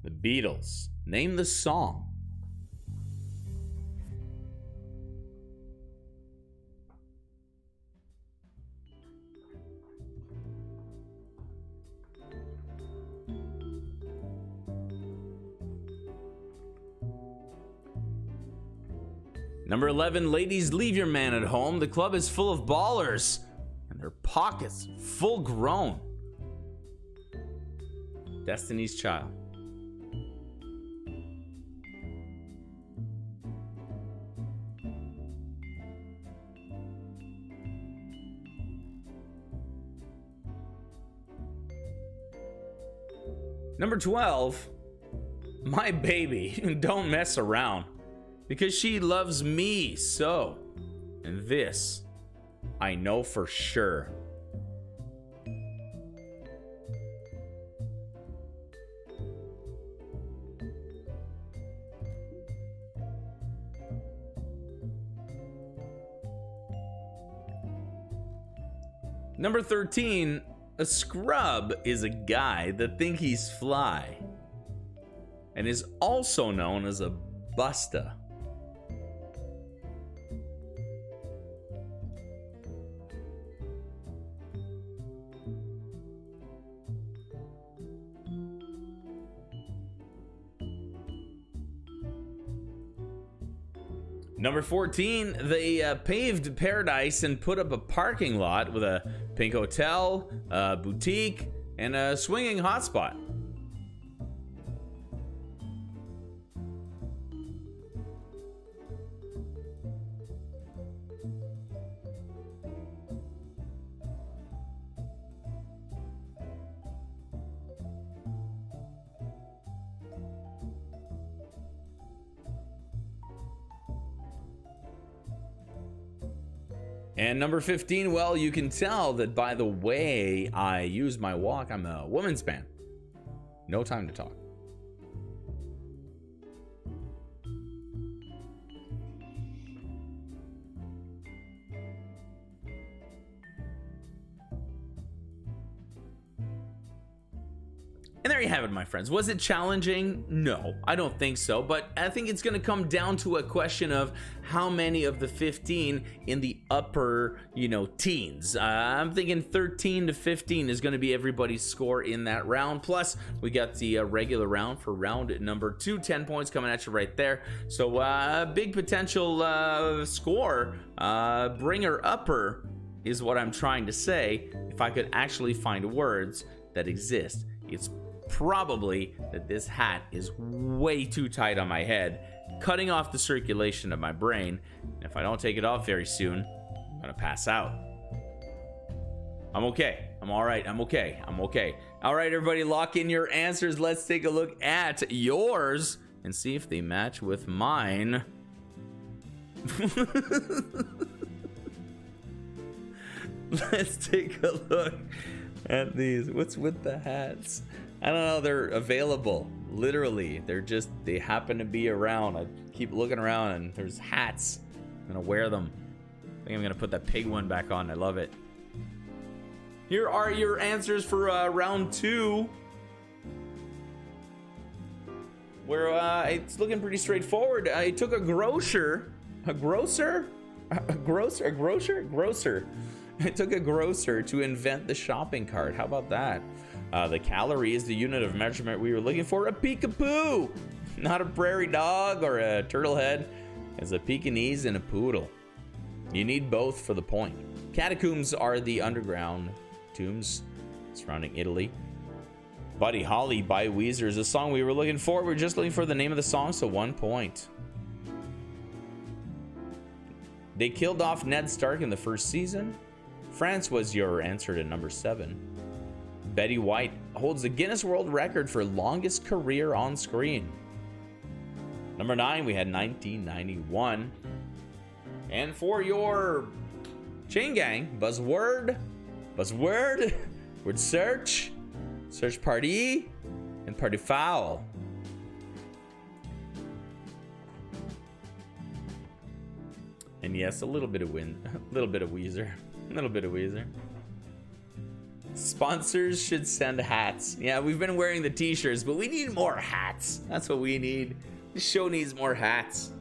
The Beatles. Name the song. Number 11, ladies, leave your man at home. The club is full of ballers, and their pockets full grown. Destiny's Child. Number 12, my baby, don't mess around. Because she loves me so. And this, I know for sure. Number 13, a scrub is a guy that think he's fly and is also known as a busta. Number 14, they paved paradise and put up a parking lot with a pink hotel, a boutique, and a swinging hotspot. And number 15, well, you can tell that by the way I use my walk, I'm a woman's man. No time to talk. And there you have it, my friends. Was it challenging? No, I don't think so. But I think it's going to come down to a question of how many of the 15 in the upper, teens. I'm thinking 13 to 15 is going to be everybody's score in that round. Plus, we got the regular round for round number 2. 10 points coming at you right there. So, big potential score. Bringer-upper is what I'm trying to say. If I could actually find words that exist, it's probably that this hat is way too tight on my head, cutting off the circulation of my brain. And if I don't take it off very soon, I'm gonna pass out. I'm okay. I'm all right. I'm okay. I'm okay. All right, everybody, lock in your answers. Let's take a look at yours and see if they match with mine. Let's take a look at these. What's with the hats? I don't know, they're available. Literally, they happen to be around. I keep looking around and there's hats. I'm gonna wear them. I think I'm gonna put that pig one back on. I love it. Here are your answers for round 2. Where it's looking pretty straightforward. I took a grocer. I took a grocer to invent the shopping cart. How about that? The calorie is the unit of measurement we were looking for. A peekapoo, not a prairie dog or a turtle head. It's a Pekingese and a poodle. You need both for the point. Catacombs are the underground tombs surrounding Italy. Buddy Holly by Weezer is a song we were looking for. We're just looking for the name of the song, so 1 point. They killed off Ned Stark in the first season. France was your answer to number 7. Betty White holds the Guinness World Record for longest career on screen. Number 9, we had 1991. And for your chain gang, buzzword, word search party, and party foul. And yes, a little bit of Weezer. little bit of Weezer. Sponsors should send hats. Yeah, we've been wearing the t-shirts, but we need more hats. That's what we need. The show needs more hats.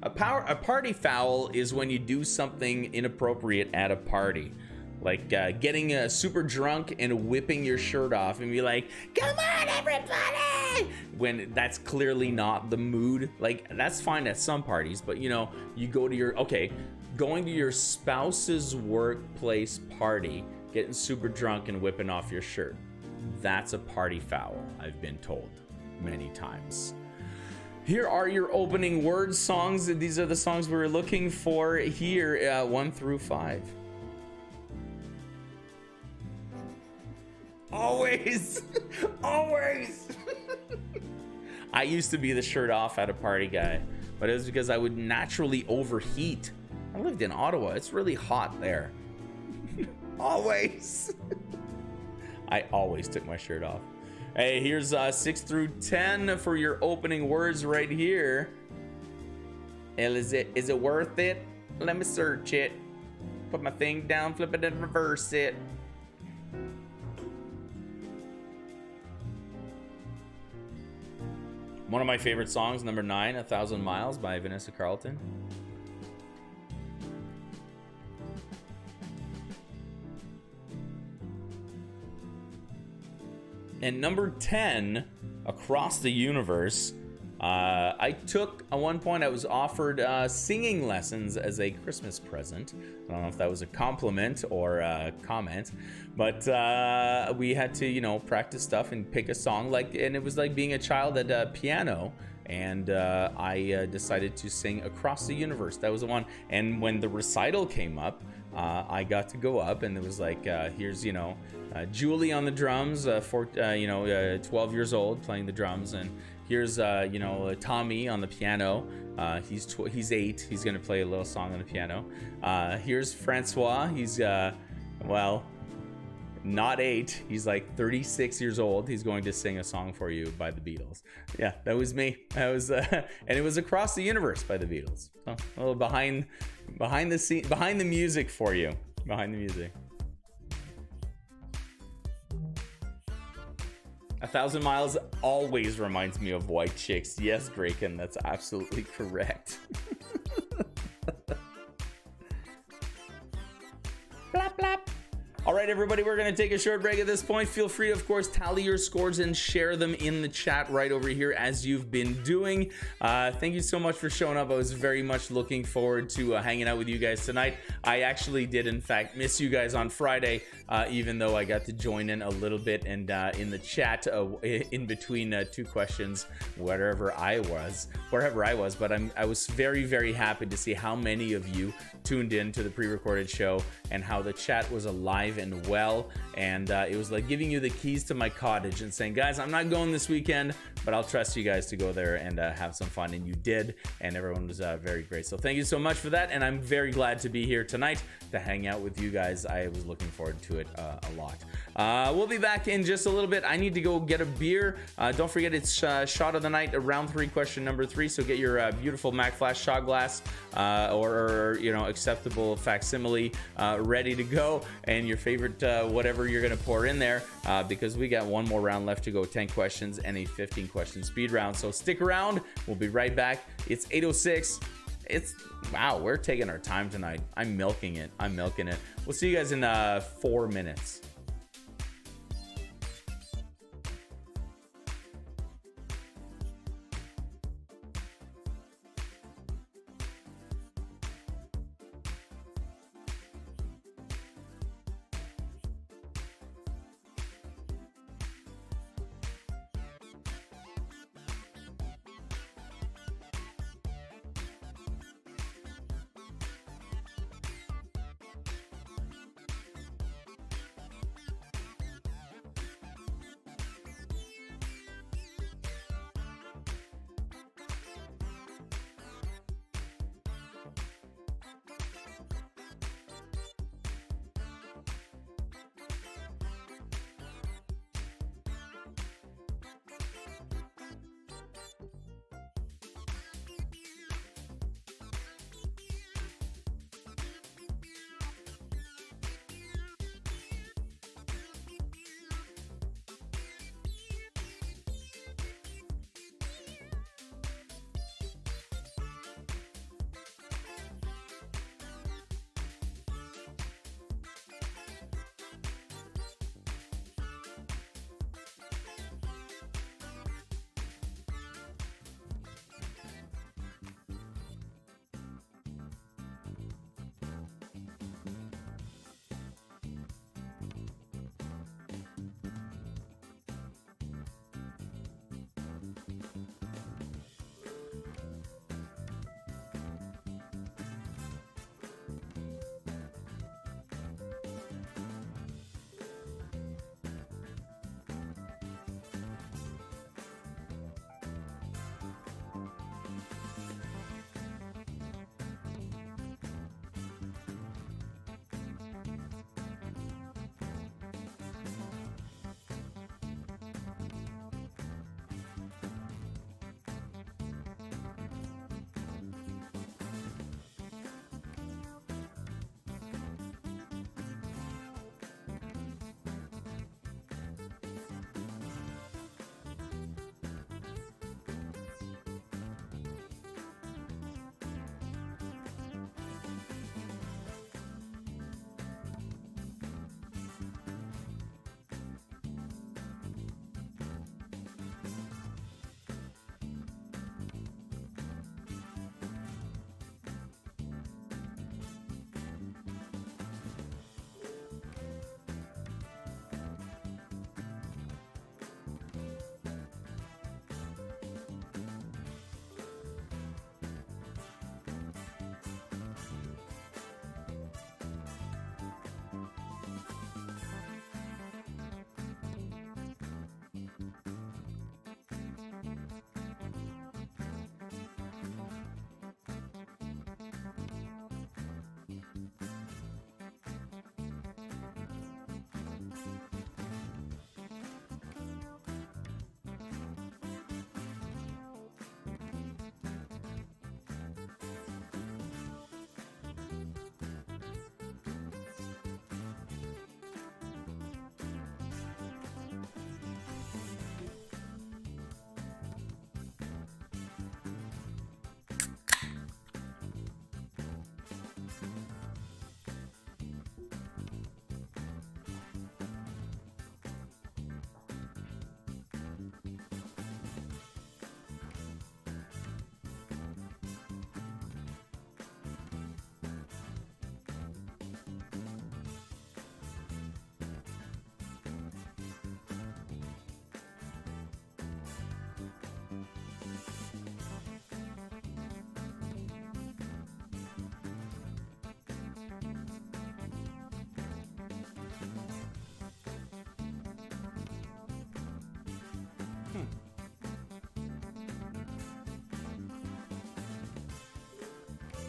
A party foul is when you do something inappropriate at a party. Like getting super drunk and whipping your shirt off and be like, come on everybody! When that's clearly not the mood. Like, that's fine at some parties, but you know, you go to your, going to your spouse's workplace party, getting super drunk and whipping off your shirt. That's a party foul, I've been told many times. Here are your opening words songs. These are the songs we're looking for here, 1 through 5. Always. Always. I used to be the shirt off at a party guy, but it was because I would naturally overheat. I lived in Ottawa. It's really hot there. Always. I always took my shirt off. Hey, here's 6 through 10 for your opening words right here. Is it worth it? Let me search it. Put my thing down, flip it and reverse it. One of my favorite songs, number 9, 1,000 Miles by Vanessa Carlton. And number 10, Across the Universe. I took, at one point, I was offered singing lessons as a Christmas present. I don't know if that was a compliment or a comment, but we had to, you know, practice stuff and pick a song, and it was like being a child at a piano. And I decided to sing Across the Universe. That was the one. And when the recital came up, I got to go up, and it was like, here's, you know, Julie on the drums, 12 years old, playing the drums, and here's Tommy on the piano. He's 8. He's gonna play a little song on the piano. Here's Francois. He's not 8. He's like 36 years old. He's going to sing a song for you by the Beatles. Yeah, that was me. That was and it was Across the Universe by the Beatles. So a little behind the scene, behind the music for you. Behind the music. 1,000 Miles always reminds me of White Chicks. Yes, Draken, that's absolutely correct. Blap, blap. All right, everybody, we're going to take a short break at this point. Feel free to, of course, tally your scores and share them in the chat right over here as you've been doing. Thank you so much for showing up. I was very much looking forward to hanging out with you guys tonight. I actually did, in fact, miss you guys on Friday, even though I got to join in a little bit and in the chat in between 2 questions, wherever I was. But I was very, very happy to see how many of you tuned in to the pre-recorded show and how the chat was alive and well, and it was like giving you the keys to my cottage and saying, guys, I'm not going this weekend, but I'll trust you guys to go there and have some fun. And you did, and everyone was very great. So thank you so much for that, and I'm very glad to be here tonight to hang out with you guys. I was looking forward to it a lot. We'll be back in just a little bit. I need to go get a beer. Don't forget, it's shot of the night, round 3, question number 3. So get your beautiful Mack Flash shot glass or acceptable facsimile ready to go, and your favorite whatever you're gonna pour in there, because we got one more round left to go. 10 questions and a 15 question speed round. So stick around. We'll be right back. It's 8:06. Wow, we're taking our time tonight. I'm milking it. We'll see you guys in 4 minutes.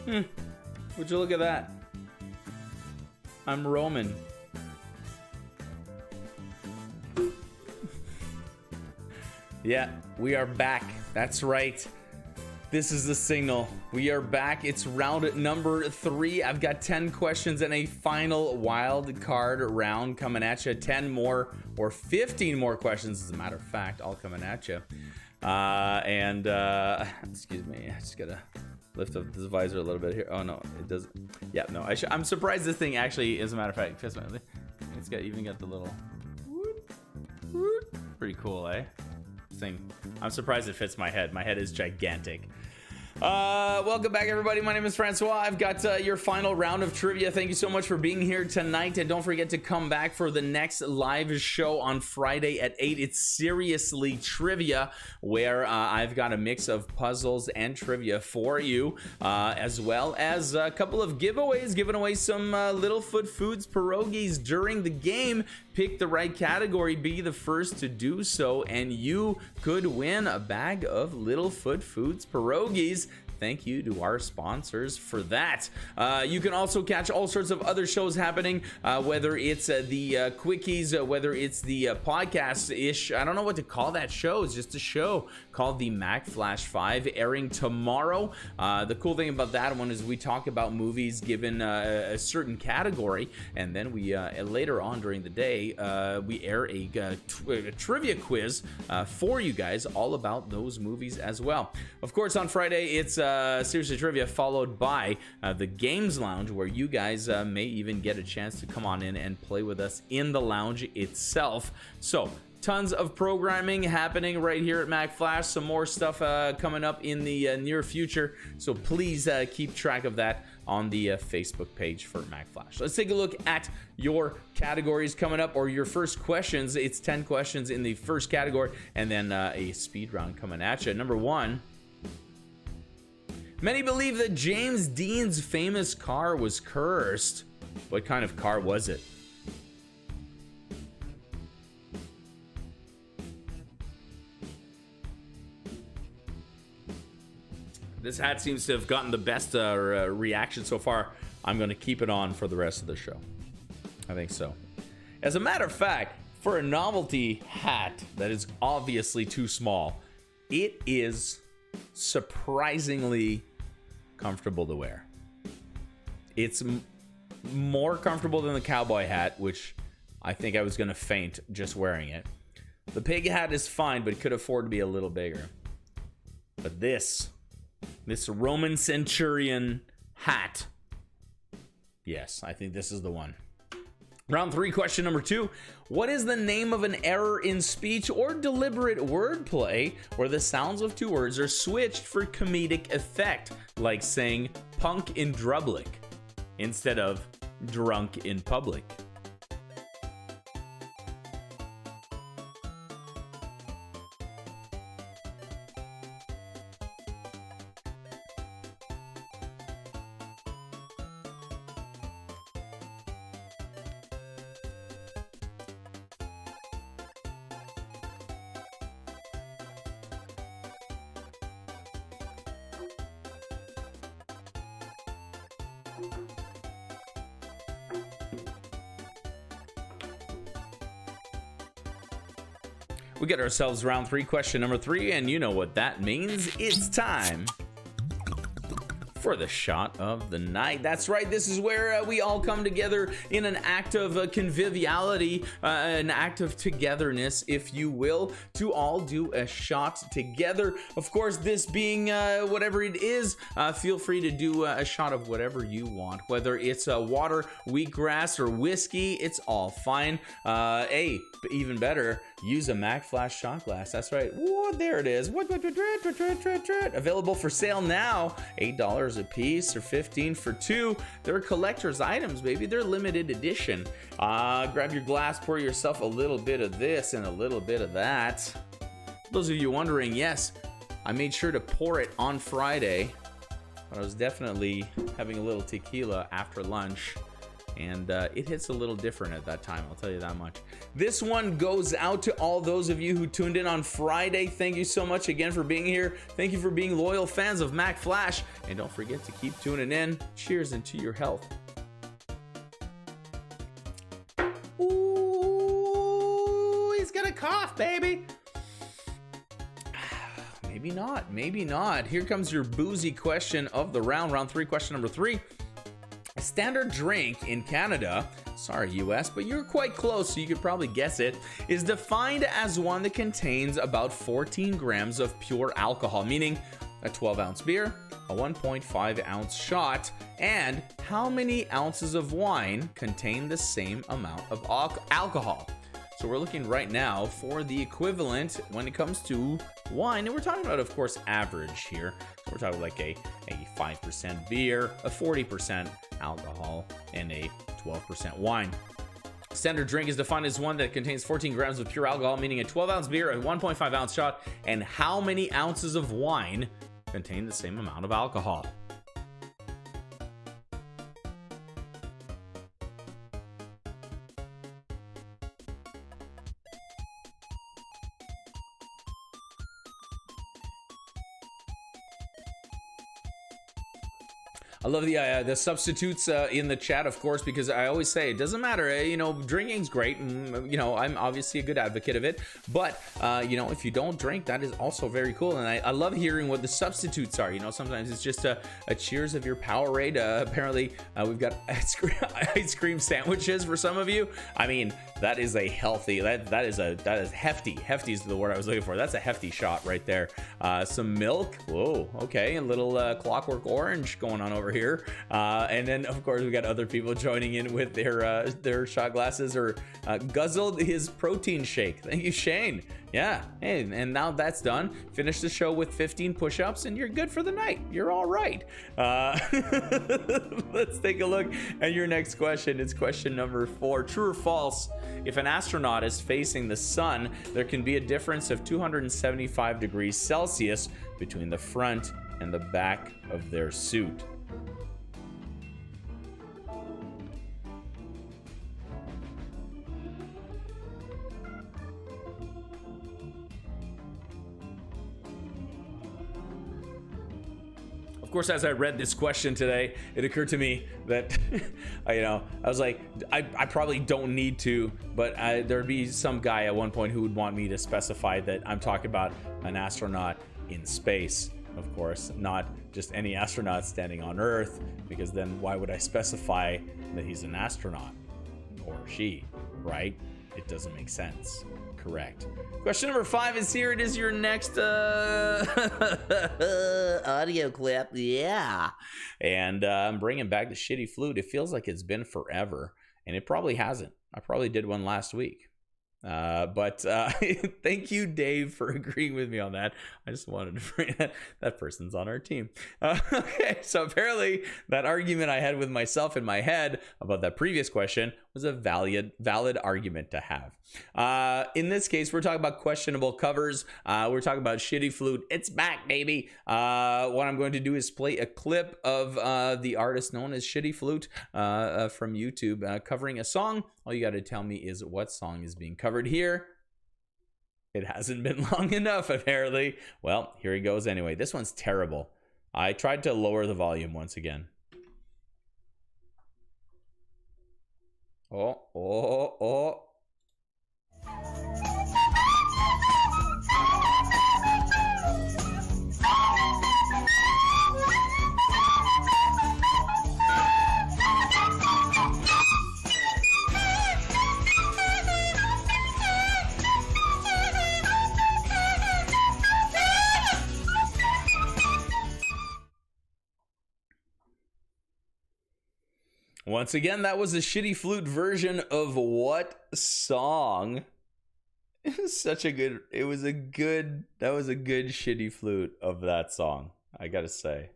Would you look at that? I'm Roman. Yeah, we are back. That's right. This is the signal. We are back. It's round number 3. I've got 10 questions and a final wild card round coming at you. 10 more or 15 more questions, as a matter of fact, all coming at you. Excuse me, I just gotta lift up this visor a little bit here. Oh no, it doesn't. Yeah, no, I'm surprised this thing actually, as a matter of fact, fits my. It's got even got the little. Pretty cool, eh? Thing. I'm surprised it fits my head. My head is gigantic. Welcome back, everybody. My name is François. I've got your final round of trivia. Thank you so much for being here tonight, and don't forget to come back for the next live show on Friday at 8. It's Seriously Trivia, where I've got a mix of puzzles and trivia for you, as well as a couple of giveaways, giving away some Littlefoot Foods pierogies during the game. Pick the right category, be the first to do so, and you could win a bag of Littlefoot Foods pierogies. Thank you to our sponsors for that. You can also catch all sorts of other shows happening, whether it's the quickies, whether it's the podcast-ish. I don't know what to call that show. It's just a show called the Mack Flash 5, airing tomorrow. The cool thing about that one is we talk about movies given a certain category, and then we later on during the day we air a trivia quiz for you guys all about those movies as well. Of course, on Friday it's Seriously Trivia, followed by the Games Lounge, where you guys may even get a chance to come on in and play with us in the lounge itself. So tons of programming happening right here at Mack Flash. Some more stuff coming up in the near future, so please keep track of that on the Facebook page for Mack Flash. Let's take a look at your categories coming up, or your first questions. It's 10 questions in the first category, and then a speed round coming at you. Number 1. Many believe that James Dean's famous car was cursed. What kind of car was it? This hat seems to have gotten the best reaction so far. I'm going to keep it on for the rest of the show. I think so. As a matter of fact, for a novelty hat that is obviously too small, it is surprisingly comfortable to wear. It's more comfortable than the cowboy hat, which I think I was going to faint just wearing it. The pig hat is fine, but it could afford to be a little bigger. But this Roman centurion hat, yes, I think this is the one. Round 3, question number 2. What is the name of an error in speech or deliberate wordplay where the sounds of two words are switched for comedic effect, like saying punk in drublic instead of drunk in public? We get ourselves round 3, question number 3, and you know what that means. It's time for the shot of the night. That's right, this is where we all come together in an act of conviviality, an act of togetherness, if you will, to all do a shot together. Of course, this being whatever it is, feel free to do a shot of whatever you want, whether it's water, wheatgrass, or whiskey. It's all fine. Hey, even better, use a Mack Flash shot glass. That's right. Whoa, there it is. Available for sale now. $8 a piece, or $15 for 2. They're collector's items, baby. They're limited edition. Grab your glass, pour yourself a little bit of this and a little bit of that. Those of you wondering, yes, I made sure to pour it on Friday, but I was definitely having a little tequila after lunch, and it hits a little different at that time, I'll tell you that much. This one goes out to all those of you who tuned in on Friday. Thank you so much again for being here. Thank you for being loyal fans of Mack Flash, and don't forget to keep tuning in. Cheers into your health. Ooh, he's gonna cough, baby. Maybe not, maybe not. Here comes your boozy question of the round. Round 3, question number 3. A standard drink in Canada, sorry US, but you're quite close, so you could probably guess it, is defined as one that contains about 14 grams of pure alcohol, meaning a 12-ounce beer, a 1.5-ounce shot, and how many ounces of wine contain the same amount of alcohol? So we're looking right now for the equivalent when it comes to wine, and we're talking about, of course, average here. So we're talking like a 5% beer, a 40% alcohol, and a 12% wine. Standard drink is defined as one that contains 14 grams of pure alcohol, meaning a 12-ounce beer, a 1.5-ounce shot, and how many ounces of wine contain the same amount of alcohol? I love the substitutes in the chat, of course, because I always say it doesn't matter. You know, drinking's great, and you know, I'm obviously a good advocate of it. But you know, if you don't drink, that is also very cool. And I love hearing what the substitutes are. You know, sometimes it's just a cheers of your Powerade. Apparently, we've got ice cream sandwiches for some of you. I mean, that is a healthy. That is hefty. Hefty is the word I was looking for. That's a hefty shot right there. Some milk. Whoa. Okay, a little Clockwork Orange going on over here, and then of course we got other people joining in with their shot glasses or guzzled his protein shake. Thank you, Shane. Yeah, hey, and now that's done. Finish the show with 15 push-ups and you're good for the night. You're all right. Let's take a look at your next question. It's question number 4. True or false? If an astronaut is facing the sun, there can be a difference of 275 degrees Celsius between the front and the back of their suit. Of course, as I read this question today, it occurred to me that, I was like, I probably don't need to, but there'd be some guy at one point who would want me to specify that I'm talking about an astronaut in space, of course, not just any astronaut standing on Earth, because then why would I specify that he's an astronaut or she, right? It doesn't make sense. Correct. Question number 5 is here. It is your next audio clip. Yeah. And I'm bringing back the shitty flute. It feels like it's been forever, and it probably hasn't. I probably did one last week. But thank you, Dave, for agreeing with me on that. I just wanted to bring that person's on our team. Okay, so apparently that argument I had with myself in my head about that previous question was a valid argument to have. In this case, we're talking about questionable covers. We're talking about shitty flute. It's back, baby. What I'm going to do is play a clip of the artist known as Shitty Flute from YouTube covering a song. All you got to tell me is what song is being covered here. It hasn't been long enough, apparently. Well, here he goes anyway. This one's terrible. I tried to lower the volume once again. Oh. Once again, that was a Shitty Flute version of what song? It was such a good, that was a good Shitty Flute of that song, I gotta say.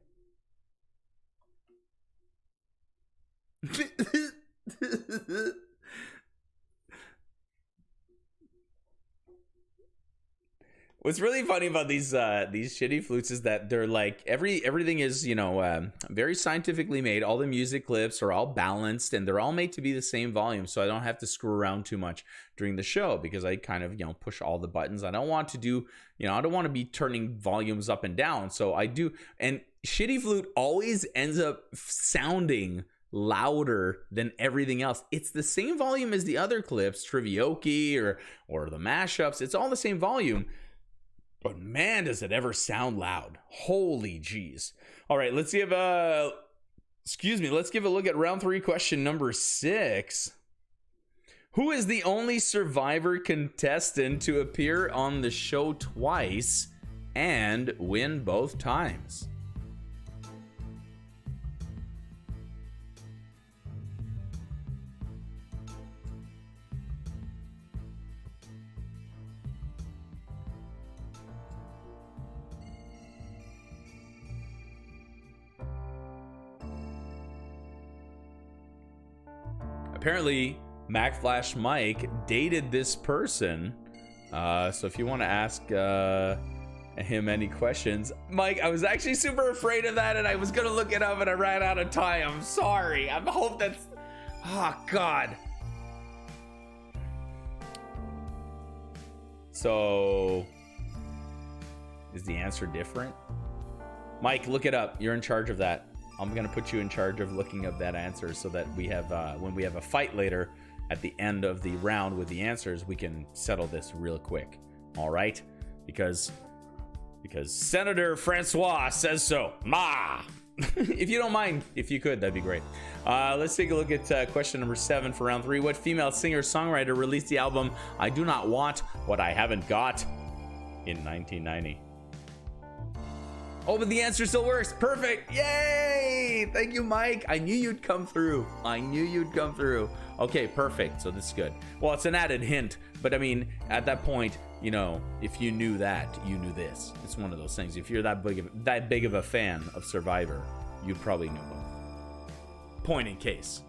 What's really funny about these shitty flutes is that they're like everything is, you know, very scientifically made. All the music clips are all balanced and they're all made to be the same volume, so I don't have to screw around too much during the show because I kind of, you know, push all the buttons. I don't want to do, you know, I don't want to be turning volumes up and down, so I do. And shitty flute always ends up sounding louder than everything else. It's the same volume as the other clips, Trivioki or the mashups. It's all the same volume. But man, does it ever sound loud. Holy jeez. All right, let's give a look at round 3, question number 6. Who is the only Survivor contestant to appear on the show twice and win both times? Apparently, Mack Mike dated this person. So if you want to ask him any questions, Mike, I was actually super afraid of that, and I was gonna look it up, and I ran out of time. I'm sorry. I hope that's. Oh God. So, is the answer different? Mike, look it up. You're in charge of that. I'm gonna put you in charge of looking up that answer so that we have, when we have a fight later at the end of the round with the answers, we can settle this real quick. All right? Because Senator François says so. Ma! If you don't mind, if you could, that'd be great. Let's take a look at question number 7 for round 3. What female singer-songwriter released the album I Do Not Want What I Haven't Got in 1990? Oh, but the answer still works. Perfect. Yay! Thank you, Mike. I knew you'd come through. Okay, perfect. So this is good. Well, it's an added hint, but I mean, at that point, you know, if you knew that, you knew this. It's one of those things. If you're that big of a fan of Survivor, you probably knew both. Point in case.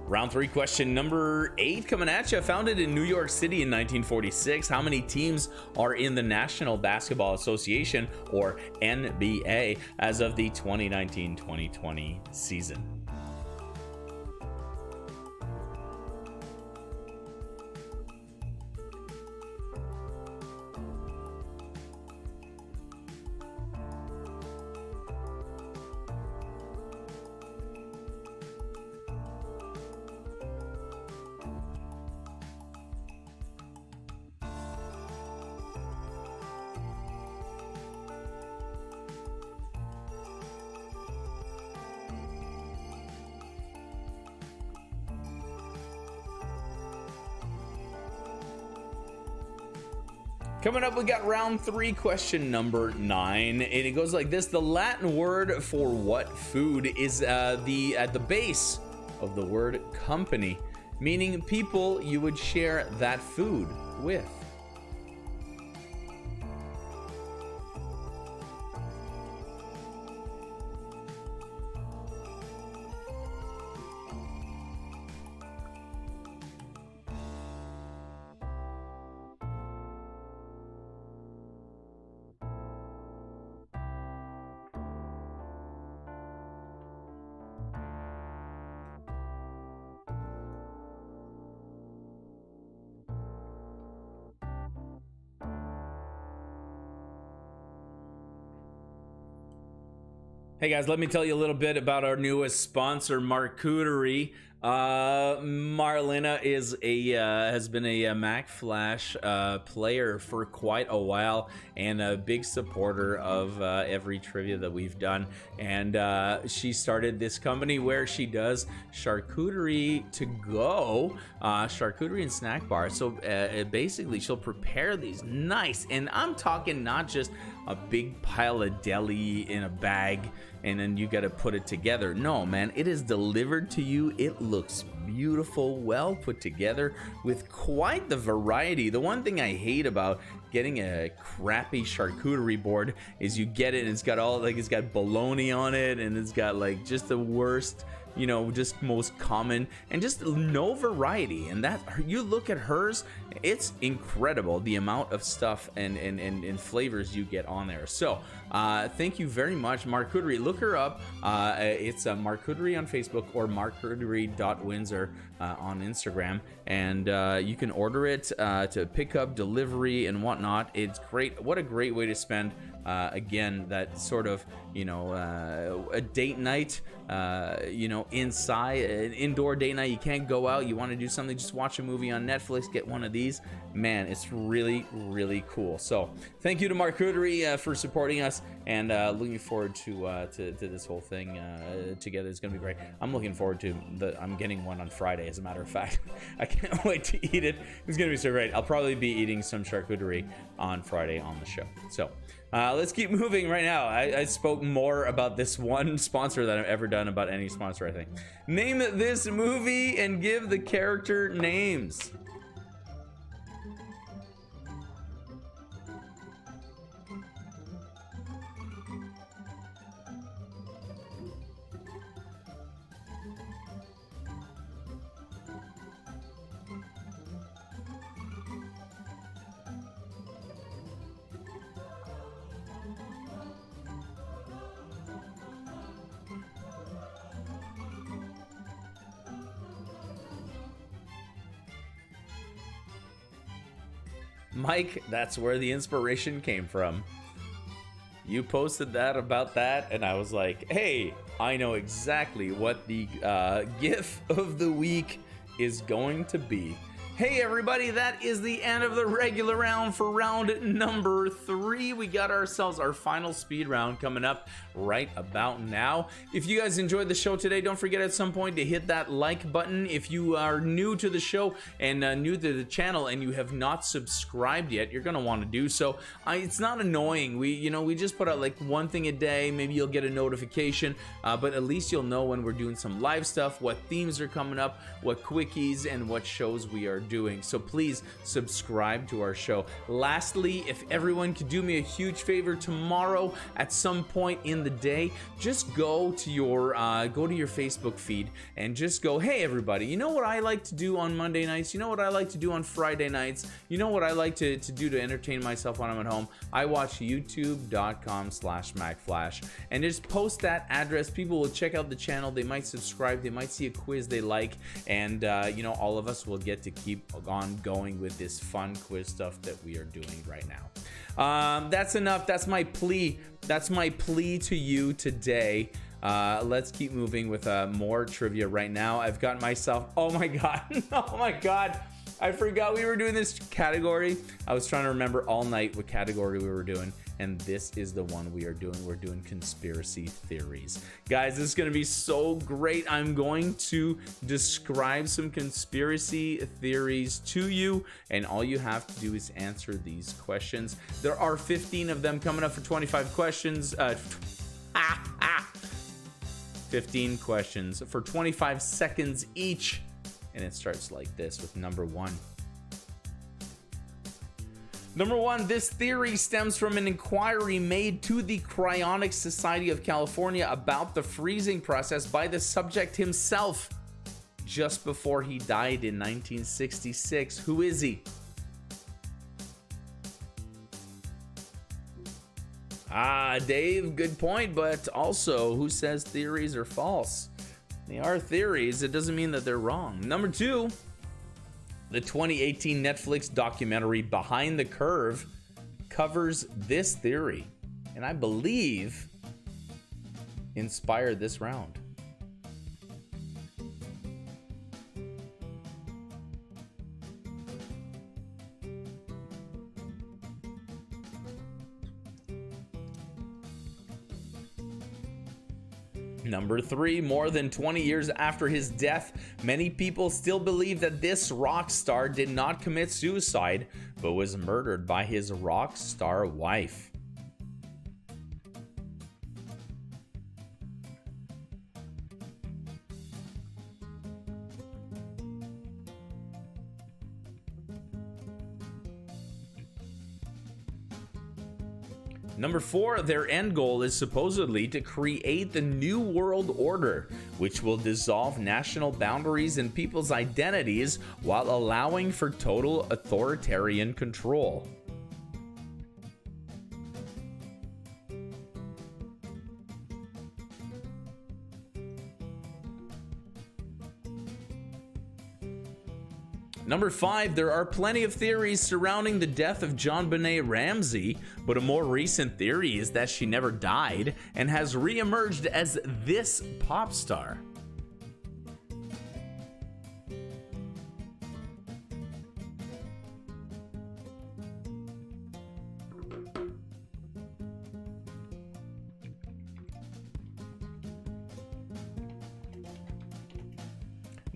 Round 3, question number 8 coming at you. Founded in New York City in 1946, how many teams are in the National Basketball Association, or NBA, as of the 2019-2020 season? Coming up, we got round 3, question number 9, and it goes like this. The Latin word for what food is at the base of the word company, meaning people you would share that food with? Hey guys, let me tell you a little bit about our newest sponsor, Marcuterie. Marlena is has been a Mack Flash player for quite a while and a big supporter of every trivia that we've done. And she started this company where she does charcuterie to go, charcuterie and snack bar. So basically, she'll prepare these nice, and I'm talking not just a big pile of deli in a bag and then you got to put it together. No, man, it is delivered to you. It looks beautiful, well put together with quite the variety. The one thing I hate about getting a crappy charcuterie board is you get it and it's got all, like, it's got bologna on it, and it's got like just the worst, you know, just most common, and just no variety. And that, you look at hers, it's incredible the amount of stuff and flavors you get on there. So thank you very much, Marcuterie. Look her up. It's Marcuterie on Facebook or marcuterie.windsor on Instagram, and you can order it to pick up, delivery, and whatnot. It's great. What a great way to spend again, that sort of, you know, a date night, you know, inside, an indoor date night. You can't go out, you want to do something, just watch a movie on Netflix, get one of these. Man, it's really, really cool. So thank you to Marcuterie for supporting us, and looking forward to this whole thing together. It's gonna be great. I'm looking forward to I'm getting one on Friday, as a matter of fact. I can't wait to eat it. It's gonna be so great. I'll probably be eating some charcuterie on Friday on the show. So let's keep moving right now. I spoke more about this one sponsor than I've ever done about any sponsor, I think. Name this movie and give the character names. Mike, that's where the inspiration came from. You posted that about that, and I was like, hey, I know exactly what the GIF of the week is going to be. Hey everybody, that is the end of the regular round for round number 3. We got ourselves our final speed round coming up right about now. If you guys enjoyed the show today, don't forget at some point to hit that like button. If you are new to the show and new to the channel and you have not subscribed yet, you're gonna want to do so. It's not annoying. We just put out like one thing a day. Maybe you'll get a notification, but at least you'll know when we're doing some live stuff, what themes are coming up, what quickies, and what shows we are doing. So please subscribe to our show. Lastly, if everyone could do me a huge favor tomorrow at some point in the day, just go to your Facebook feed and just go, hey everybody, you know what I like to do on Monday nights? You know what I like to do on Friday nights? You know what I like to do to entertain myself when I'm at home? I watch youtube.com/MacFlash, and just post that address. People will check out the channel, they might subscribe, they might see a quiz they like, and you know, all of us will get to keep on going with this fun quiz stuff that we are doing right now. That's enough. That's my plea. That's my plea to you today. Let's keep moving with more trivia right now. I've got myself, oh my god, oh my god, I forgot we were doing this category. I was trying to remember all night what category we were doing, and this is the one we are doing. We're doing conspiracy theories. Guys, this is gonna be so great. I'm going to describe some conspiracy theories to you, and all you have to do is answer these questions. There are 15 of them coming up for 25 questions. 15 questions for 25 seconds each. And it starts like this with number 1. Number 1, this theory stems from an inquiry made to the Cryonics Society of California about the freezing process by the subject himself just before he died in 1966. Who is he? Dave, good point, but also, who says theories are false? They are theories. It doesn't mean that they're wrong. Number 2, the 2018 Netflix documentary Behind the Curve covers this theory, and I believe inspired this round. Number 3, more than 20 years after his death, many people still believe that this rock star did not commit suicide, but was murdered by his rock star wife. Number 4, their end goal is supposedly to create the New World Order, which will dissolve national boundaries and people's identities while allowing for total authoritarian control. Number 5, there are plenty of theories surrounding the death of JonBenet Ramsey, but a more recent theory is that she never died and has re-emerged as this pop star.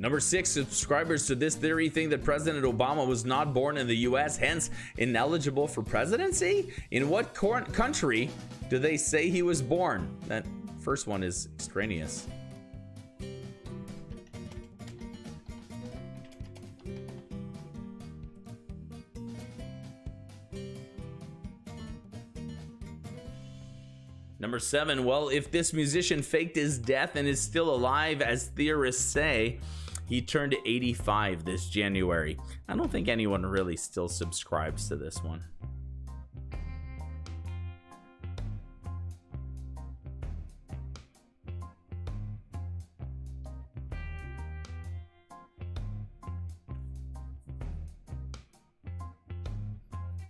Number 6, subscribers to this theory think that President Obama was not born in the US, hence ineligible for presidency? In what country do they say he was born? That first one is extraneous. Number 7, well, if this musician faked his death and is still alive, as theorists say, he turned 85 this January. I don't think anyone really still subscribes to this one.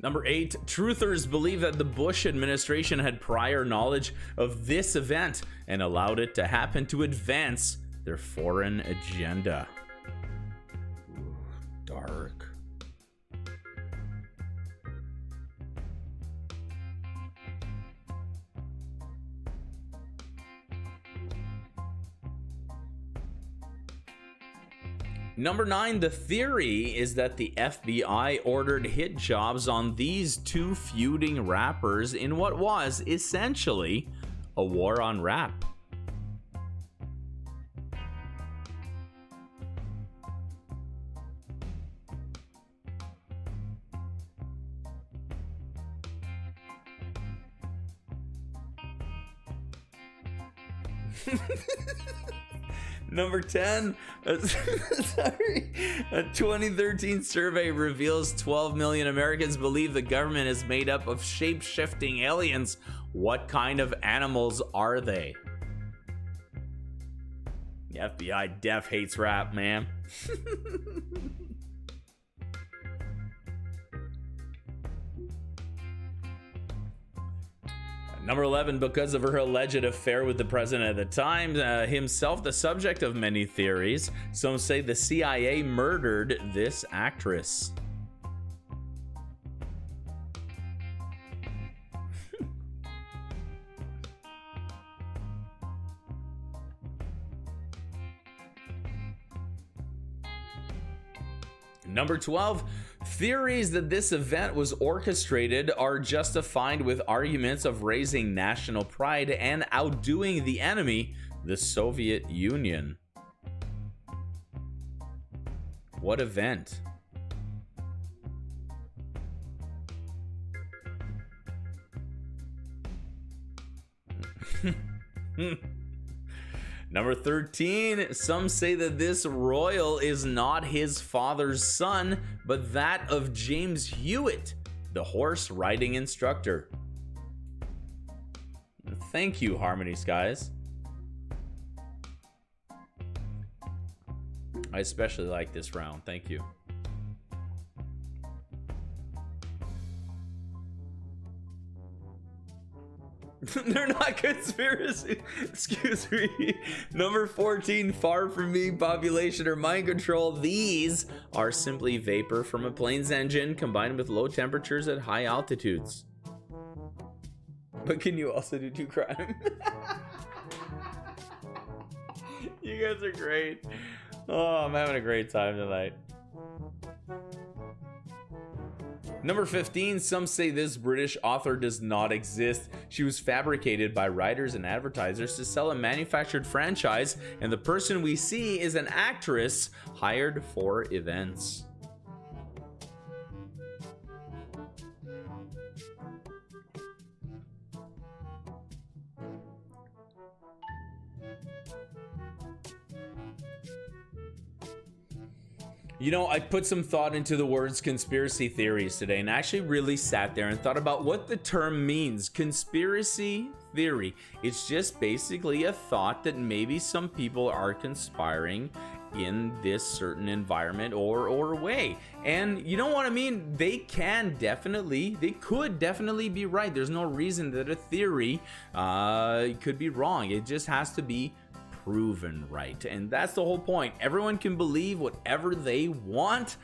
Number 8, truthers believe that the Bush administration had prior knowledge of this event and allowed it to happen to advance their foreign agenda. Ooh, dark. Number 9, the theory is that the FBI ordered hit jobs on these two feuding rappers in what was essentially a war on rap. Number 10, a 2013 survey reveals 12 million Americans believe the government is made up of shape-shifting aliens. What kind of animals are they? The FBI def hates rap, man. Number 11, because of her alleged affair with the president at the time, himself the subject of many theories. Some say the CIA murdered this actress. Number 12, theories that this event was orchestrated are justified with arguments of raising national pride and outdoing the enemy, the Soviet Union. What event? Number 13, some say that this royal is not his father's son, but that of James Hewitt, the horse riding instructor. Thank you, Harmony Skies. I especially like this round. Thank you. They're not conspiracy. Excuse me. Number 14, far from being population or mind control, these are simply vapor from a plane's engine combined with low temperatures at high altitudes. But can you also do crime? You guys are great. Oh, I'm having a great time tonight. Number 15, some say this British author does not exist. She was fabricated by writers and advertisers to sell a manufactured franchise, and the person we see is an actress hired for events. You know, I put some thought into the words conspiracy theories today and actually really sat there and thought about what the term means. Conspiracy theory. It's just basically a thought that maybe some people are conspiring in this certain environment or way. And you know what I mean? They could definitely be right. There's no reason that a theory could be wrong. It just has to be proven right, and that's the whole point. Everyone can believe whatever they want.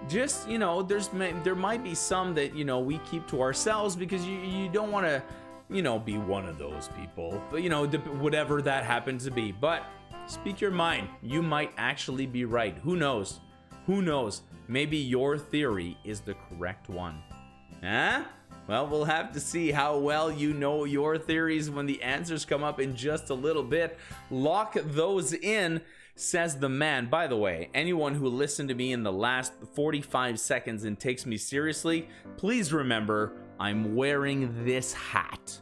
Just, you know, there might be some that, you know, we keep to ourselves because you don't want to, you know, be one of those people, but you know, whatever that happens to be. But speak your mind. You might actually be right. Who knows? Who knows? Maybe your theory is the correct one. Huh? Well, we'll have to see how well you know your theories when the answers come up in just a little bit. Lock those in, says the man. By the way, anyone who listened to me in the last 45 seconds and takes me seriously, please remember I'm wearing this hat.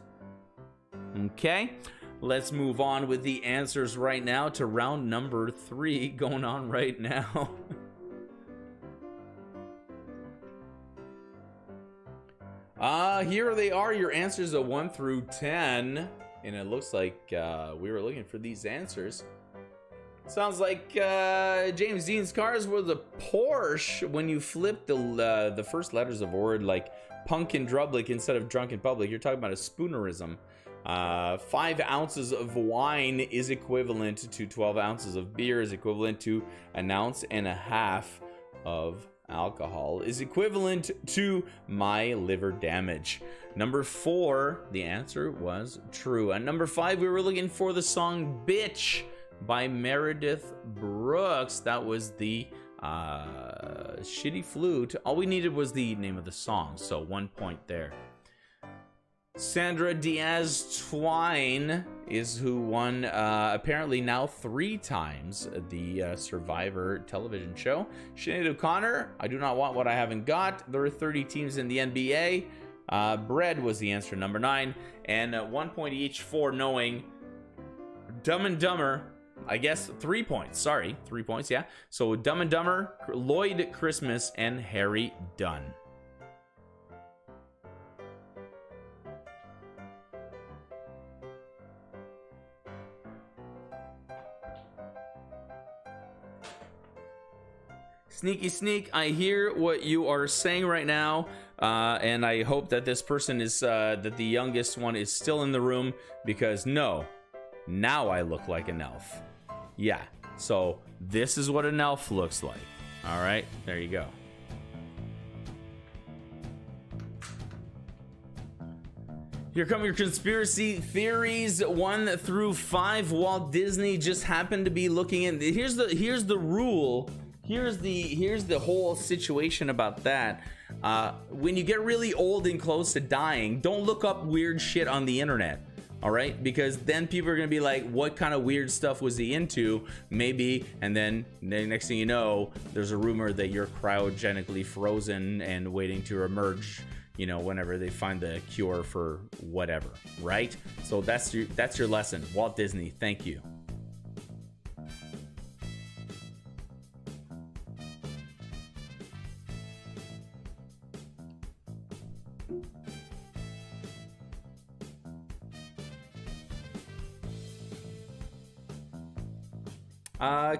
Okay? Let's move on with the answers right now to round number 3 going on right now. Here they are, your answers of 1 through 10. And it looks like we were looking for these answers. Sounds like James Dean's cars was a Porsche when you flip the first letters of a word like punk and drublic instead of drunk in public. You're talking about a spoonerism. 5 ounces of wine is equivalent to 12 ounces of beer, is equivalent to 1.5 ounces of alcohol, is equivalent to my liver damage. Number 4, the answer was true. And number 5, we were looking for the song Bitch by Meredith Brooks. That was the shitty flute. All we needed was the name of the song, so 1 point there. Sandra Diaz Twine is who won apparently now 3 times the Survivor television show. Sinead O'Connor, I do not want what I haven't got. There are 30 teams in the NBA. Bread was the answer, number 9. And 1 point each for knowing Dumb and Dumber. I guess 3 points. Sorry, 3 points, yeah. So Dumb and Dumber, Lloyd Christmas, and Harry Dunn. Sneaky Sneak, I hear what you are saying right now, and I hope that this person is, that the youngest one is still in the room, because no, now I look like an elf. Yeah, so this is what an elf looks like. All right, there you go. Here come your conspiracy theories, 1 through 5. Walt Disney just happened to be looking in. Here's the rule. Here's the whole situation about that. When you get really old and close to dying, don't look up weird shit on the internet. All right, because then people are gonna be like, what kind of weird stuff was he into? Maybe, and then the next thing you know, there's a rumor that you're cryogenically frozen and waiting to emerge, you know, whenever they find the cure for whatever, right? So that's your lesson. Walt Disney, thank you.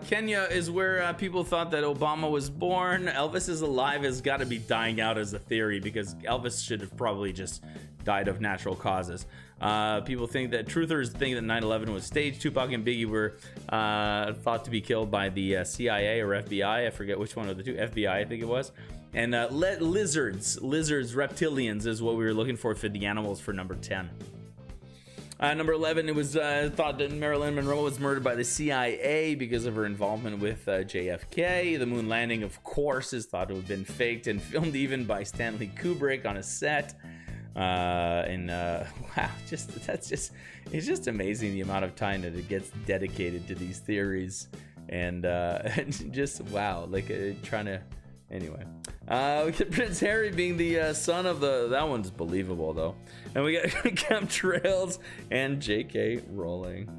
Kenya is where people thought that Obama was born. Elvis is alive has got to be dying out as a theory, because Elvis should have probably just died of natural causes. People think that truthers think that 9/11 was staged. Tupac and Biggie were thought to be killed by the CIA or FBI. I forget which one of the two. FBI, I think it was. And lizards, reptilians is what we were looking for the animals for number 10. Number 11, it was thought that Marilyn Monroe was murdered by the CIA because of her involvement with JFK. The moon landing, of course, is thought to have been faked and filmed even by Stanley Kubrick on a set. Wow, it's just amazing the amount of time that it gets dedicated to these theories, and just wow, like trying to. Anyway, we get Prince Harry being the son of that one's believable though. And we got chemtrails and J.K. Rowling.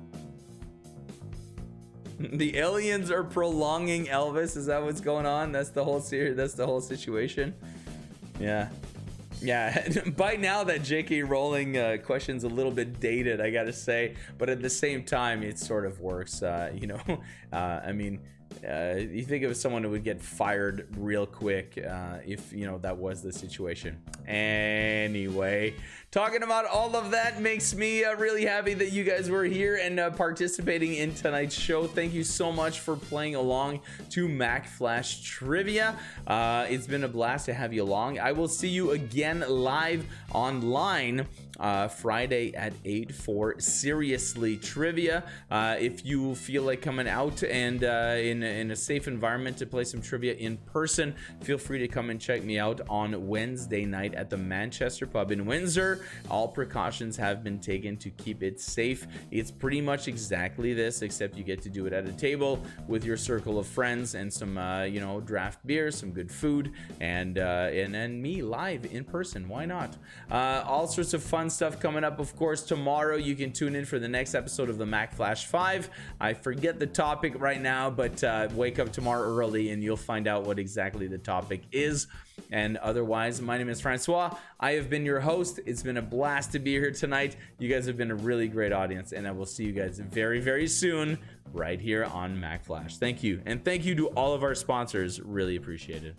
The aliens are prolonging Elvis. Is that what's going on? That's the whole series. That's the whole situation. Yeah. By now that J.K. Rowling question's a little bit dated, I gotta say, but at the same time, it sort of works. You know, I mean, you think of someone who would get fired real quick if, you know, that was the situation. Anyway, talking about all of that makes me really happy that you guys were here and participating in tonight's show. Thank you so much for playing along to Mack Flash Trivia. It's been a blast to have you along. I will see you again live online Friday at 8 for Seriously Trivia. If you feel like coming out and in a safe environment to play some trivia in person, feel free to come and check me out on Wednesday night at the Manchester Pub in Windsor. All precautions have been taken to keep it safe. It's pretty much exactly this, except you get to do it at a table with your circle of friends and some you know, draft beer, some good food, and me live in person. Why not? All sorts of fun stuff coming up. Of course, tomorrow you can tune in for the next episode of the Mack Flash 5. I forget the topic right now, but wake up tomorrow early and you'll find out what exactly the topic is. And otherwise, my name is François. I have been your host. It's been a blast to be here tonight. You guys have been a really great audience, and I will see you guys very, very soon right here on Mack Flash. Thank you, and thank you to all of our sponsors. Really appreciate it.